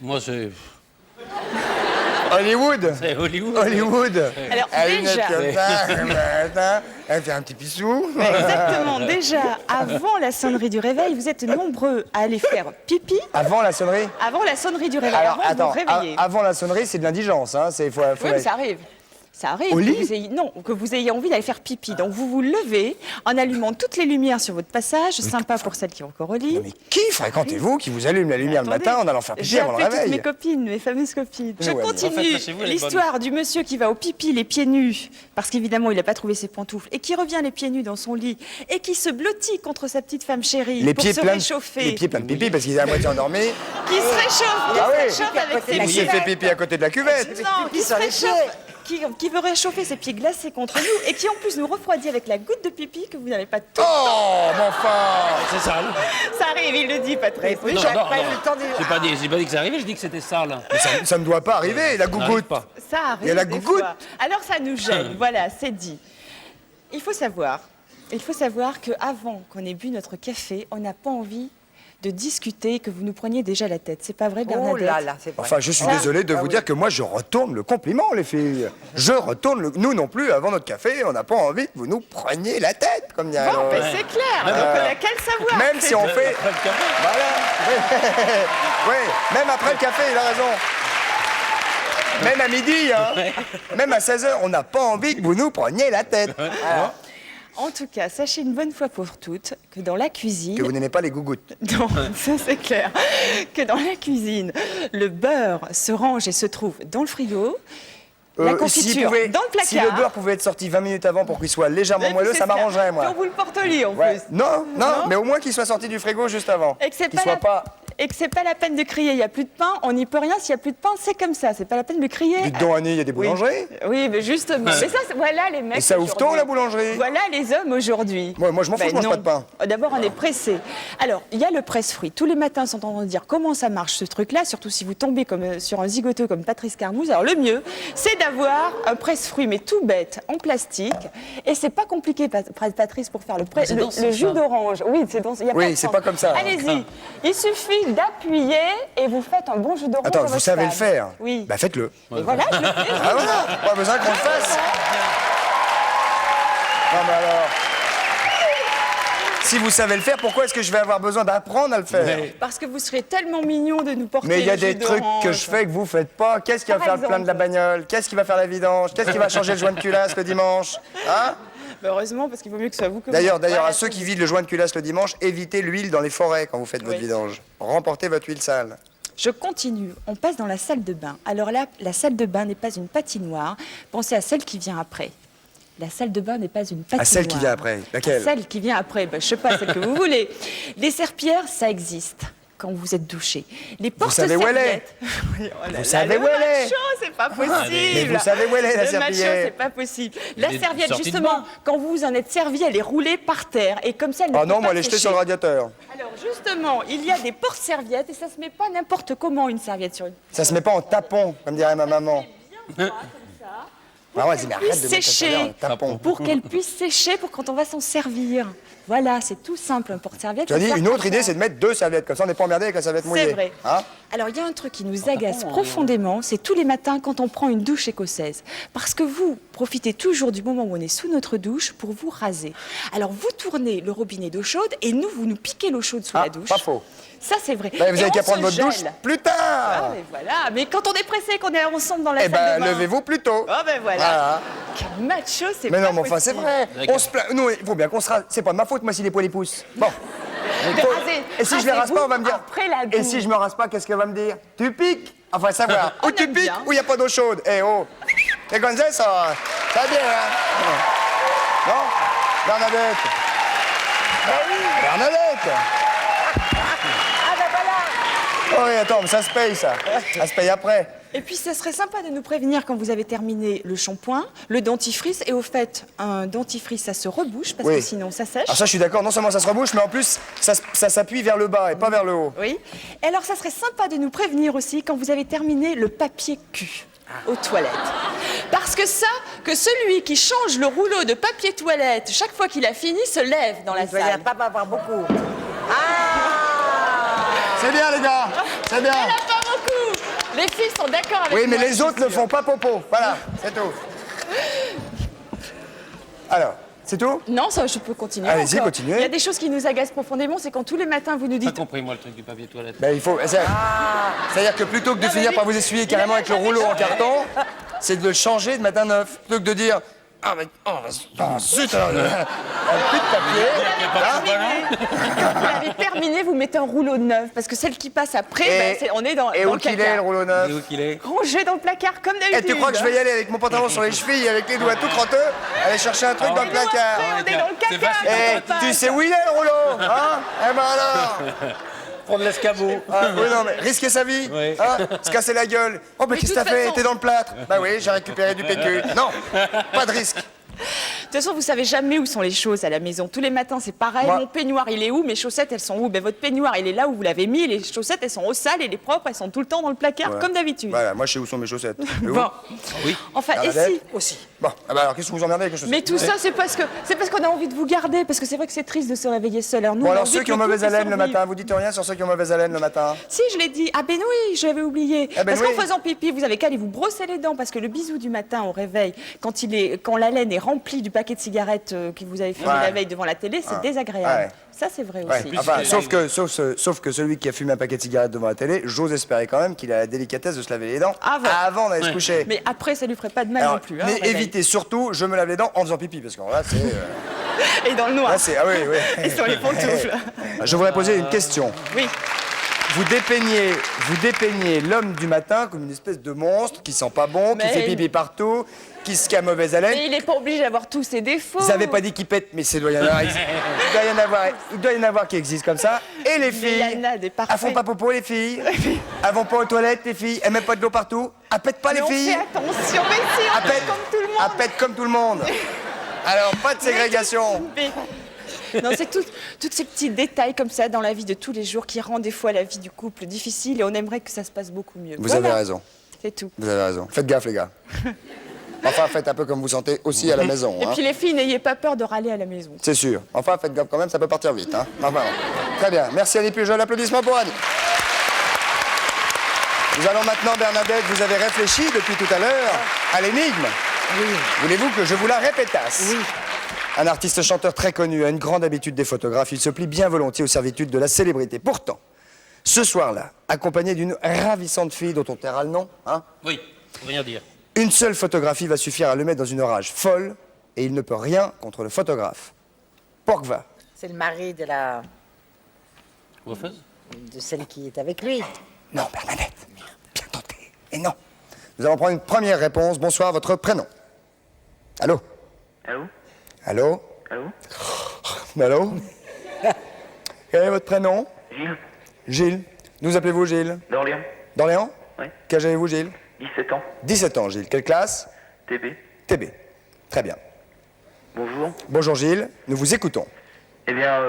Moi, c'est Hollywood. Hollywood. Hollywood. Alors, Elle déjà- comme ça, le matin, elle fait un petit pissou. Exactement. Déjà, avant la sonnerie du réveil, vous êtes nombreux à aller faire pipi. Avant la sonnerie. Avant la sonnerie du réveil, Alors, avant de attends, vous réveiller. avant la sonnerie, c'est de l'indigence. Hein. Faut Oui, mais ça arrive. Ça arrive Au que lit vous ayez, non, que vous ayez envie d'aller faire pipi. Donc vous vous levez en allumant toutes les lumières sur votre passage, sympa pour celles qui sont encore au lit. Mais qui fréquentez-vous qui vous allume la lumière le Attendez, matin en allant faire pipi j'ai avant le appelé toutes réveil? mes copines, mes fameuses copines. Je Ouais, mais- continue En fait, chez vous, elle est l'histoire du monsieur qui va au pipi les pieds nus, parce qu'évidemment il n'a pas trouvé ses pantoufles, et qui revient les pieds nus dans son lit, et qui se blottit contre sa petite femme chérie Les pour pieds se pleins réchauffer, les pieds pleins de pipi parce qu'il est à moitié endormi. qui se réchauffe, Ah oui. avec ses Il s'est pieds. fait pipi à côté de la cuvette. Non, qui se réchauffe, qui veut réchauffer ses pieds glacés contre nous, et qui en plus nous refroidit avec la goutte de pipi que vous n'avez pas tout. Oh, mais enfin. C'est sale. Ça arrive, il le dit, Patrice. Oui, Non, j'ai non, pas eu non. le temps de... J'ai pas dit que ça arrivait, je dis que c'était sale. Mais ça ne doit pas arriver, la Ça n'arrive gougoute. pas. Ça arrive. Il y a la des gougoute. fois. Alors ça nous gêne, voilà, c'est dit. Il faut savoir qu'avant qu'on ait bu notre café, on n'a pas envie de discuter, que vous nous preniez déjà la tête. C'est pas vrai, Bernadette? Oh là là, c'est vrai. Enfin, je suis désolé de vous dire que moi, je retourne le compliment, les filles. Je retourne le... Nous non plus, avant notre café, on n'a pas envie que vous nous preniez la tête, comme dirait Bon, l'autre. ben, c'est clair, donc on n'a qu'à le savoir. Même si on fait... Après le café. Voilà. Oui, même après le café, il a raison. Même à midi, hein. Même à 16h, on n'a pas envie que vous nous preniez la tête. Voilà. En tout cas, sachez une bonne fois pour toutes que dans la cuisine... Que vous n'aimez pas les gougouttes. Non, ça c'est clair. Que dans la cuisine, le beurre se range et se trouve dans le frigo. La s'il confiture pouvait- dans le placard. Si le beurre pouvait être sorti 20 minutes avant pour qu'il soit légèrement Mais moelleux, c'est ça m'arrangerait, moi. Puis on vous le porte au lit en Ouais. plus. Non, non, Non mais au moins qu'il soit sorti du frigo juste avant. Et que c'est Qu'il pas, soit la... pas... et que c'est pas la peine de crier, il n'y a plus de pain, on n'y peut rien, s'il n'y a plus de pain, c'est comme ça, c'est pas la peine de crier. Dites donc, Annie, il y a des Oui. boulangeries. Oui, mais justement. Mais ça, voilà les mecs. Et ça ouvre tôt, aujourd'hui. la boulangerie. Voilà les hommes aujourd'hui. Moi, je m'en fous, je mange non. pas de pain. D'abord, on est pressé. Alors, il y a le presse-fruits. Tous les matins, on entend dire comment ça marche ce truc-là, surtout si vous tombez comme, sur un zigoteux comme Patrice Carmouze. Alors, le mieux, c'est d'avoir un presse-fruits, mais tout bête, en plastique. Et c'est pas compliqué, Patrice, pour faire le C'est dans ce jus sens-là. d'orange. Oui, c'est dans. Il y a Oui, pas de c'est sens. pas comme ça. Allez-y. Il suffit suffit d'appuyer et vous faites un bon jeu de rond. Attends, pour vous votre savez le femme. faire? Oui. Bah faites-le. Et voilà, je le fais. Ah voilà, pas besoin qu'on le fasse. Non mais alors... Si vous savez le faire, pourquoi est-ce que je vais avoir besoin d'apprendre à le faire? Parce que vous serez tellement mignon de nous porter. Mais il y a le jus des trucs que d'orange. je fais que vous faites pas. Qu'est-ce qui va Par faire le plein de la exemple. bagnole? Qu'est-ce qui va faire la vidange? Qu'est-ce qui va changer le joint de culasse le dimanche? Hein? Bah, heureusement, parce qu'il vaut mieux que ce soit vous que D'ailleurs, moi. à Voilà, ceux qui vident le joint de culasse le dimanche, évitez l'huile dans les forêts quand vous faites votre Oui. vidange. Remportez votre huile sale. Je continue. On passe dans la salle de bain. Alors là, la salle de bain n'est pas une patinoire. Pensez à celle qui vient après. La salle de bain n'est pas une patinoire. À celle qui vient après. Laquelle? Celle qui vient après. Ben, je sais pas, celle que vous voulez. Les serpillères, ça existe quand vous êtes douché. Les savez où elle est? porte-serviettes. Oui, oh là Vous là, savez le où elle est? macho, c'est pas possible. Mais vous savez où elle est, la Le macho, serpillière? c'est pas possible. La Elle est serviette, sortie de justement, bain. quand vous en êtes servi, elle est roulée par terre. Et comme ça, elle ne Ah peut non, pas moi, elle est jetée sécher. sur le radiateur. Alors justement, il y a des porte-serviettes et ça se met pas n'importe comment une serviette sur une. Ça se met pas en tapon, comme dirait ma maman. Ah ouais, mais arrête de mettre ta Sécher serviette en tapon. pour qu'elle puisse sécher pour quand on va s'en servir. Voilà, c'est tout simple, un porte-serviette. Tu as ça dit, sert une comme autre idée, ça. c'est de mettre 2 serviettes, comme ça on n'est pas emmerdé avec la serviette mouillée. C'est vrai. Hein? Alors, il y a un truc qui nous agace profondément, c'est tous les matins quand on prend une douche écossaise. Parce que vous profitez toujours du moment où on est sous notre douche pour vous raser. Alors, vous tournez le robinet d'eau chaude et vous nous piquez l'eau chaude sous Ah, la douche. pas faux. Ça, c'est vrai. Bah, vous Et avez qu'à on prendre se votre douche gèle. plus tard. Ah, mais voilà. Mais quand on est pressé, qu'on est ensemble dans la Eh salle ben, de bain. levez-vous plus tôt. Ah, ben voilà. Voilà. Quel macho, c'est Mais pas non, mais enfin, c'est possible. vrai. On se plaint. Nous, il faut bien qu'on se rase. C'est pas de ma faute, moi, si les poils les poussent. Bon. Mais Faut- rasez- Et si je les rase pas, on va me dire. après la Et si je me rase pas, qu'est-ce qu'elle va me dire? Tu piques? Enfin, savoir. On Ou tu aime piques, bien. ou il n'y a pas d'eau chaude. Eh oh. Et comme ça va bien, hein? Non? Bernadette. Bernadette. Ah, ben voilà. Oh oui, attends, mais ça se paye, ça. Ça se paye après. Et puis, ça serait sympa de nous prévenir quand vous avez terminé le shampoing, le dentifrice. Et au fait, un dentifrice, ça se rebouche parce Oui. que sinon, ça sèche. Alors ça, je suis d'accord. Non seulement ça se rebouche, mais en plus, ça s'appuie vers le bas et pas vers le haut. Oui. Et alors, ça serait sympa de nous prévenir aussi quand vous avez terminé le papier cul aux toilettes. Parce que celui qui change le rouleau de papier toilette chaque fois qu'il a fini se lève dans la Il doit y salle. pas avoir beaucoup. C'est bien, les gars. C'est bien. Il n'y en a pas beaucoup. Les filles sont d'accord avec Oui, mais moi, les je autres suis ne sûre. font pas popo. Voilà, c'est tout. Alors, c'est tout? Non, ça, je peux continuer. Allez-y, encore. continuez. Il y a des choses qui nous agacent profondément, c'est quand tous les matins vous nous J'ai pas dites. compris, moi, le truc du papier toilette. Ben, il faut. C'est-à-dire que plutôt que de finir par vous essuyer carrément avec le rouleau en carton, c'est de le changer, de mettre un neuf. Plutôt que de dire. Ah, mais. Oh, zut, alors. Un peu de papier. Hein? Vous l'avez terminé, vous mettez un rouleau neuf. Parce que celle qui passe après, on est dans, Et dans où le qu'il est, caca. le rouleau neuf? Et où qu'il est? Rangé dans le placard comme Et d'habitude. tu crois que je vais y aller avec mon pantalon sur les chevilles, avec les doigts tout crotteux, aller chercher un truc dans le placard? Après, on est dans le C'est caca. facile. Eh, quand on tu passe. sais où il est, le rouleau? Hein? Eh ben alors! Prendre l'escabeau. Ah, oui, non, mais risquer sa vie, Oui. hein, se casser la gueule. Oh, mais Mais qu'est-ce de que t'as toute fait? façon- T'es dans le plâtre. Bah oui, j'ai récupéré du PQ. Non, pas de risque. De toute façon, vous savez jamais où sont les choses à la maison. Tous les matins, c'est pareil. Moi- Mon peignoir, il est où? Mes chaussettes, elles sont où? Ben, votre peignoir, il est là où vous l'avez mis. Les chaussettes, elles sont au sale et les propres, elles sont tout le temps dans le placard, comme d'habitude. Voilà, moi je sais où sont mes chaussettes. Et où? Bon. Oui. Enfin, et Bernadette si? Aussi. Bon, ah bah alors qu'est-ce que vous emmerdez avec les chaussettes? Mais tout ça, c'est parce qu'on a envie de vous garder, parce que c'est vrai que c'est triste de se réveiller seul. Alors, nous, Bon, on a alors envie ceux que qui ont le mauvaise couple haleine le survive. matin, vous dites rien sur ceux qui ont mauvaise haleine le matin? Si, je l'ai dit. Ah ben oui, je l'avais oublié. Ah ben parce oui. qu'en faisant pipi, vous avez qu'à aller vous brosser les dents, parce que le bisou du matin au réveil, quand la laine est remplie du paquet de cigarettes que vous avez fumé Ouais. la veille devant la télé, c'est désagréable. Ouais. Ça, c'est vrai Ouais, aussi. enfin, sauf que celui qui a fumé un paquet de cigarettes devant la télé, j'ose espérer quand même qu'il a la délicatesse de se laver les dents avant d'aller se coucher. Mais après, ça lui ferait pas de mal Alors, non plus. Hein, mais au réveil. évitez surtout, je me lave les dents en faisant pipi, parce que là, c'est. Et dans le noir. Là, c'est. Ah oui, oui. Et sur les pantoufles. Je voudrais poser une question. Oui. Vous dépeignez l'homme du matin comme une espèce de monstre qui sent pas bon, qui Mais- fait pipi partout, qui a mauvaise haleine. Mais il n'est pas obligé d'avoir tous ses défauts. Vous n'avez pas dit qu'il pète, mais il doit y en avoir. Il doit y en avoir qui existent comme ça. Et les Mais filles, il y en a des elles parfaits. font pas popo les filles. Elles vont pas aux toilettes les filles. Elles mettent pas de l'eau partout. Elles pètent pas Mais les on filles. fait attention, mais si, on Elles fait pètent comme tout le monde. Elles pètent comme tout le monde. Alors pas de ségrégation. Mais- Non, c'est tous ces petits détails comme ça dans la vie de tous les jours qui rendent des fois la vie du couple difficile et on aimerait que ça se passe beaucoup mieux. Vous Voilà. avez raison. C'est tout. Vous avez raison. Faites gaffe les gars. Enfin faites un peu comme vous sentez aussi à la maison. Et hein. puis les filles, n'ayez pas peur de râler à la maison. C'est sûr. Enfin faites gaffe quand même, ça peut partir vite. Hein. Enfin, bon. Très bien. Merci Annie Pujol. Applaudissements pour Annie. Nous allons maintenant, Bernadette, vous avez réfléchi depuis tout à l'heure à l'énigme. Oui. Voulez-vous que je vous la répétasse? Oui. Un artiste chanteur très connu a une grande habitude des photographes. Il se plie bien volontiers aux servitudes de la célébrité. Pourtant, ce soir-là, accompagné d'une ravissante fille dont on taira le nom, hein, Oui, faut rien dire. une seule photographie va suffire à le mettre dans une rage folle et il ne peut rien contre le photographe. Pourquoi? C'est le mari de celle qui est avec lui. Non, Bernadette. Bien tenté. Et non. Nous allons prendre une première réponse. Bonsoir, votre prénom. Allô? Allô? Allô? Allô? Allô? Quel est votre prénom? Gilles, Gilles. Nous appelez-vous Gilles? d'Orléans. D'Orléans? Oui. Quel âge avez-vous, Gilles? 17 ans. 17 ans, Gilles. Quelle classe? TB. TB. Très bien. Bonjour. Bonjour, Gilles. Nous vous écoutons. Eh bien,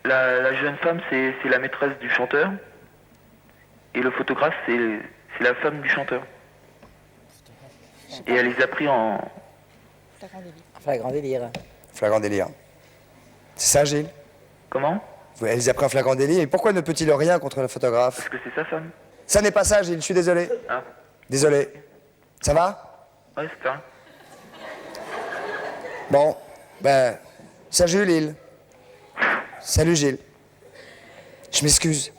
la jeune femme, c'est la maîtresse du chanteur. Et le photographe, c'est la femme du chanteur. Et elle les a pris en... Flagrant délire. Flagrant délire. C'est ça, Gilles? Comment? Elle les a pris en flagrant délire. Et pourquoi ne peut-il rien contre le photographe? Parce que c'est sa femme. Ça n'est pas ça, Gilles. Je suis désolé. Ah, Désolé. Ça va? ouais, c'est ça. Bon. Ben, salut, Lille. Salut, Gilles. Je m'excuse.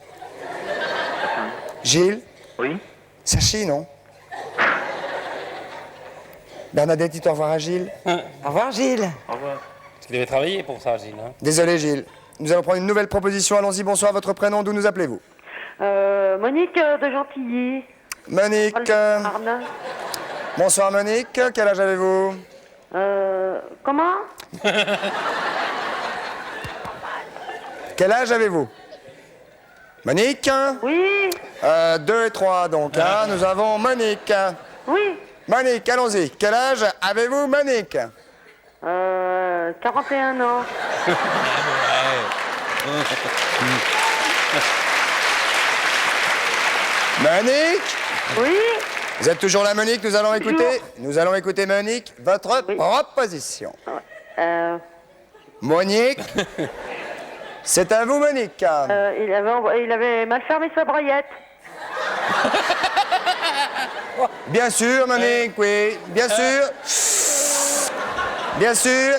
Gilles? Oui? Ça chie, non? Bernadette, dit au revoir à Gilles. Au revoir, Gilles. Au revoir. Tu devais travailler pour ça, Gilles. Hein. Désolé, Gilles. Nous allons prendre une nouvelle proposition. Allons-y. Bonsoir, votre prénom. D'où nous appelez-vous? Monique de Gentilly. Monique. Arnaud. Bonsoir, Monique. Quel âge avez-vous? Comment? Quel âge avez-vous? Monique? Oui. 2 et 3, donc. Hein. Nous avons Monique. Oui. Monique, allons-y. Quel âge avez-vous, Monique? 41 ans. Monique? Oui. Vous êtes toujours là, Monique? Nous allons écouter. Nous allons écouter, Monique, votre proposition. Monique? C'est à vous, Monique. Il avait mal fermé sa braillette. Bien sûr, Monique, oui. Bien sûr. Bien sûr.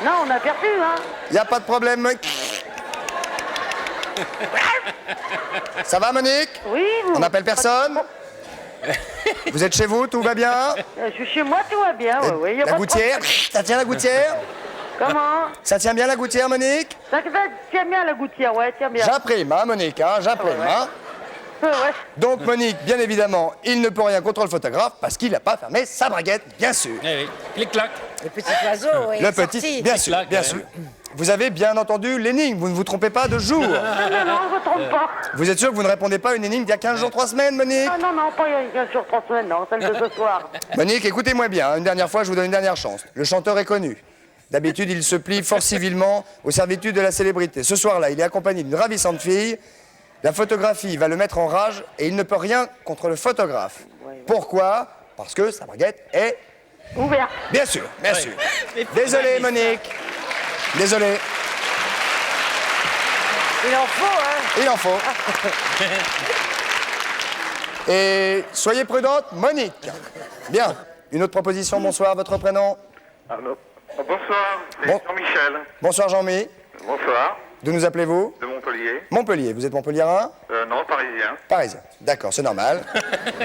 Non, on a perdu, hein. Il n'y a pas de problème, Monique. Ça va, Monique? Oui. On n'appelle personne? Vous êtes chez vous, tout va bien? Je suis chez moi, tout va bien. Oui, y a La pas de gouttière? Ça tient la gouttière? Comment? Ça tient bien la gouttière, Monique? Ça tient bien la gouttière, ouais, tiens bien. J'imprime, hein, Monique, hein, j'imprime, hein. Ouais. Donc, Monique, bien évidemment, il ne peut rien contre le photographe parce qu'il n'a pas fermé sa braguette, bien sûr. Eh oui, clic-clac. Le petit oiseau est Le sorti. petit, bien sûr, Clac, bien ouais. sûr. Vous avez bien entendu l'énigme, vous ne vous trompez pas de jour. Non, je me trompe pas. Vous êtes sûr que vous ne répondez pas à une énigme d'il y a 15 jours, 3 semaines, Monique? Non, pas il y a 15 jours, 3 semaines, non, celle de ce soir. Monique, écoutez-moi bien, hein, une dernière fois, je vous donne une dernière chance. Le chanteur est connu. D'habitude, il se plie fort civilement aux servitudes de la célébrité. Ce soir-là, il est accompagné d'une ravissante fille. La photographie va le mettre en rage et il ne peut rien contre le photographe. Pourquoi? Parce que sa braguette est... Ouvert. Bien sûr, bien sûr. Désolé, Monique. Désolé. Il en faut, hein. Il en faut. Et soyez prudente, Monique. Bien. Une autre proposition, bonsoir, votre prénom? Allô. Bonsoir, c'est Bon. Jean-Michel. Bonsoir, Jean-Mi. Bonsoir, D'où nous appelez-vous? de Montpellier. Montpellier. Vous êtes Montpelliérain? Non, parisien. Parisien. D'accord, c'est normal.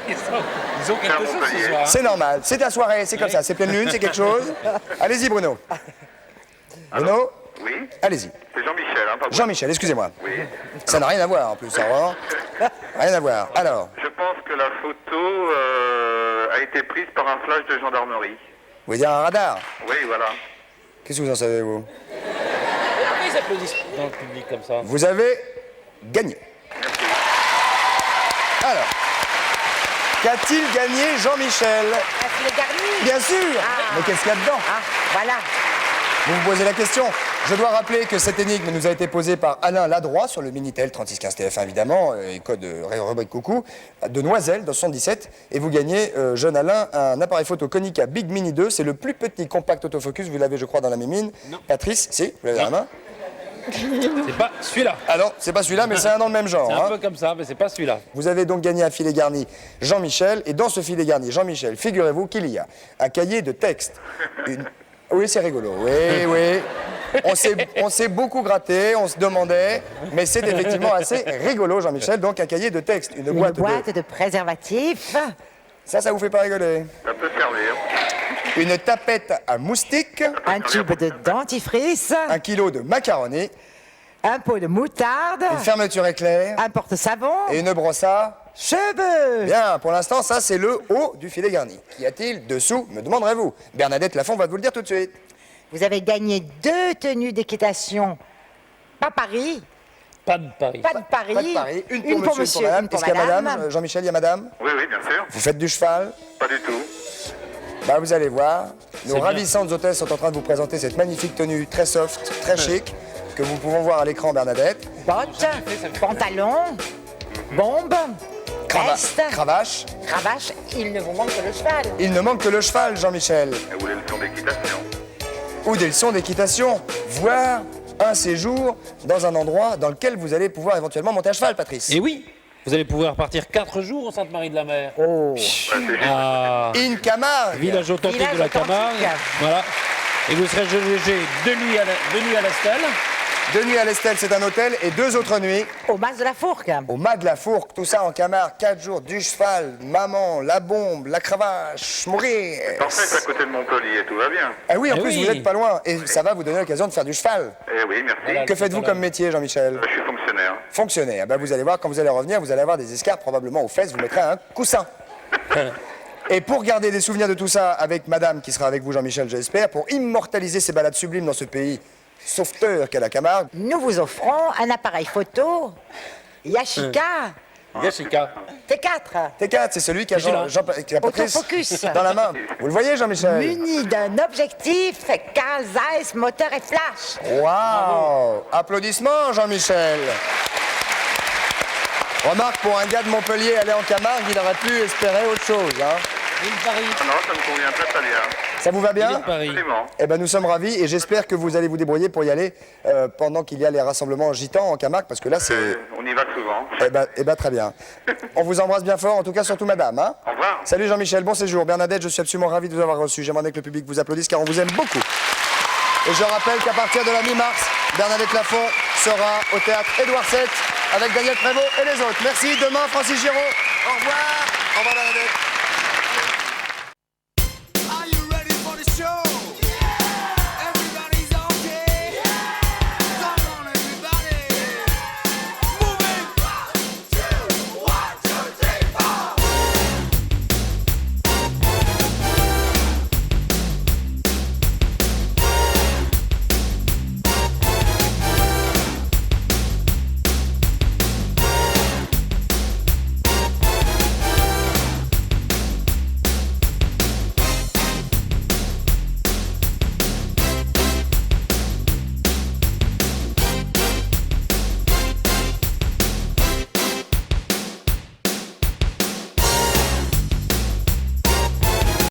Ils ont quelque chose ce Montpellier. soir. C'est normal. C'est ta soirée, c'est comme ça. C'est pleine lune, c'est quelque chose. Allez-y, Bruno. Bruno, Oui, allez-y. c'est Jean-Michel, hein, pas vous. Jean-Michel, excusez-moi. Oui. Ça n'a rien à voir en plus, ça va. Rien à voir. Alors, Je pense que la photo a été prise par un flash de gendarmerie. vous voulez dire un radar? Oui, voilà. Qu'est-ce que vous en savez, vous? Pourquoi ils applaudissent dans le public comme ça? Vous avez gagné. Alors, qu'a-t-il gagné, Jean-Michel? Ah, c'est le garni. Bien sûr. Ah. Mais qu'est-ce qu'il y a dedans? Ah, voilà. Vous vous posez la question. Je dois rappeler que cette énigme nous a été posée par Alain Ladroit sur le Minitel 3615 TF1 évidemment, et code rubrique coucou, de Noiselle dans 77. Et vous gagnez, jeune Alain, un appareil photo Konica Big Mini 2. C'est le plus petit compact autofocus. Vous l'avez, je crois, dans la mémine. Non. Patrice, si, vous l'avez dans la main. C'est pas celui-là. Alors, c'est pas celui-là, mais c'est un dans le même genre. C'est hein. un peu comme ça, mais c'est pas celui-là. Vous avez donc gagné un filet garni Jean-Michel, et dans ce filet garni Jean-Michel, figurez-vous qu'il y a un cahier de texte. Oui, c'est rigolo, oui. On s'est beaucoup gratté, on se demandait, mais c'est effectivement assez rigolo, Jean-Michel. Donc un cahier de texte, une boîte de préservatifs. Ça vous fait pas rigoler? Ça peut servir. Une tapette à moustiques, Un tube de dentifrice. 1 kilo de macaroni, Un pot de moutarde. une fermeture éclair Un porte-savon. et une brosse à... Cheveux. Bien, pour l'instant, ça c'est le haut du filet garni. Qu'y a-t-il dessous, me demanderez-vous? Bernadette Lafont va vous le dire tout de suite. Vous avez gagné 2 tenues d'équitation. Pas Paris. Pas de Paris. Pas de Paris. Pas de Paris, une pour monsieur, une pour madame. une pour Est-ce qu'il y a madame. madame? Jean-Michel, il y a madame? Oui, oui, bien sûr. Vous faites du cheval? Pas du tout. Bah vous allez voir, nos bien. ravissantes hôtesses sont en train de vous présenter cette magnifique tenue très soft, très chic, que vous pouvons voir à l'écran, Bernadette. Bottes. Pantalon. Bombe. Veste. Cravache. Cravache. Il ne vous manque que le cheval. Il ne manque que le cheval, Jean-Michel. Et vous voulez le son d'équitation? Ou des leçons d'équitation, voire un séjour dans un endroit dans lequel vous allez pouvoir éventuellement monter à cheval, Patrice. Et oui, vous allez pouvoir partir 4 jours au Sainte-Marie-de-la-Mer. Oh. Ah, In Camargue. village authentique Village de la authentique. Camargue. Voilà. Et vous serez logé 2 nuits à l'Estelle. 2 nuits à l'Estelle, c'est un hôtel, et 2 autres nuits Au mas de la Fourque. au Mas de la Fourque, tout ça en Camargue, 4 jours, du cheval, maman, la bombe, la cravache, mourir. Parfait, c'est à côté de Montpellier, tout va bien. Ah oui, en Eh plus oui. vous n'êtes pas loin, et ça va vous donner l'occasion de faire du cheval. Eh oui, merci. Voilà. Que faites-vous comme métier, Jean-Michel? Je suis fonctionnaire. Fonctionnaire. Ben, vous allez voir, quand vous allez revenir, vous allez avoir des escarpes probablement aux fesses, vous mettrez un coussin. Et pour garder des souvenirs de tout ça avec madame qui sera avec vous, Jean-Michel, j'espère, pour immortaliser ces balades sublimes dans ce pays sauveteur qu'est la Camargue, Nous vous offrons un appareil photo Yashica Yashica. T4. T4, c'est celui qui a, qui a Patrice Autofocus. dans la main. Vous le voyez, Jean-Michel? Muni d'un objectif Carl Zeiss, moteur et flash. Waouh! Applaudissements, Jean-Michel. Remarque, pour un gars de Montpellier aller en Camargue, il aurait pu espérer autre chose. Hein. Ville Paris. Non, ça me convient très bien. Ça vous va bien? Ville Paris. Absolument. Eh ben, nous sommes ravis et j'espère que vous allez vous débrouiller pour y aller pendant qu'il y a les rassemblements gitans en Camargue, parce que là, c'est... On y va souvent. Eh ben, très bien. On vous embrasse bien fort, en tout cas, surtout madame. Hein. Au revoir. Salut Jean-Michel, bon séjour. Bernadette, je suis absolument ravi de vous avoir reçu. J'aimerais que le public vous applaudisse car on vous aime beaucoup. Et je rappelle qu'à partir de la mi-mars, Bernadette Lafont sera au théâtre Édouard VII avec Daniel Prévost et les autres. Merci. Demain, Francis Giraud. Au revoir. Au revoir, Bernadette.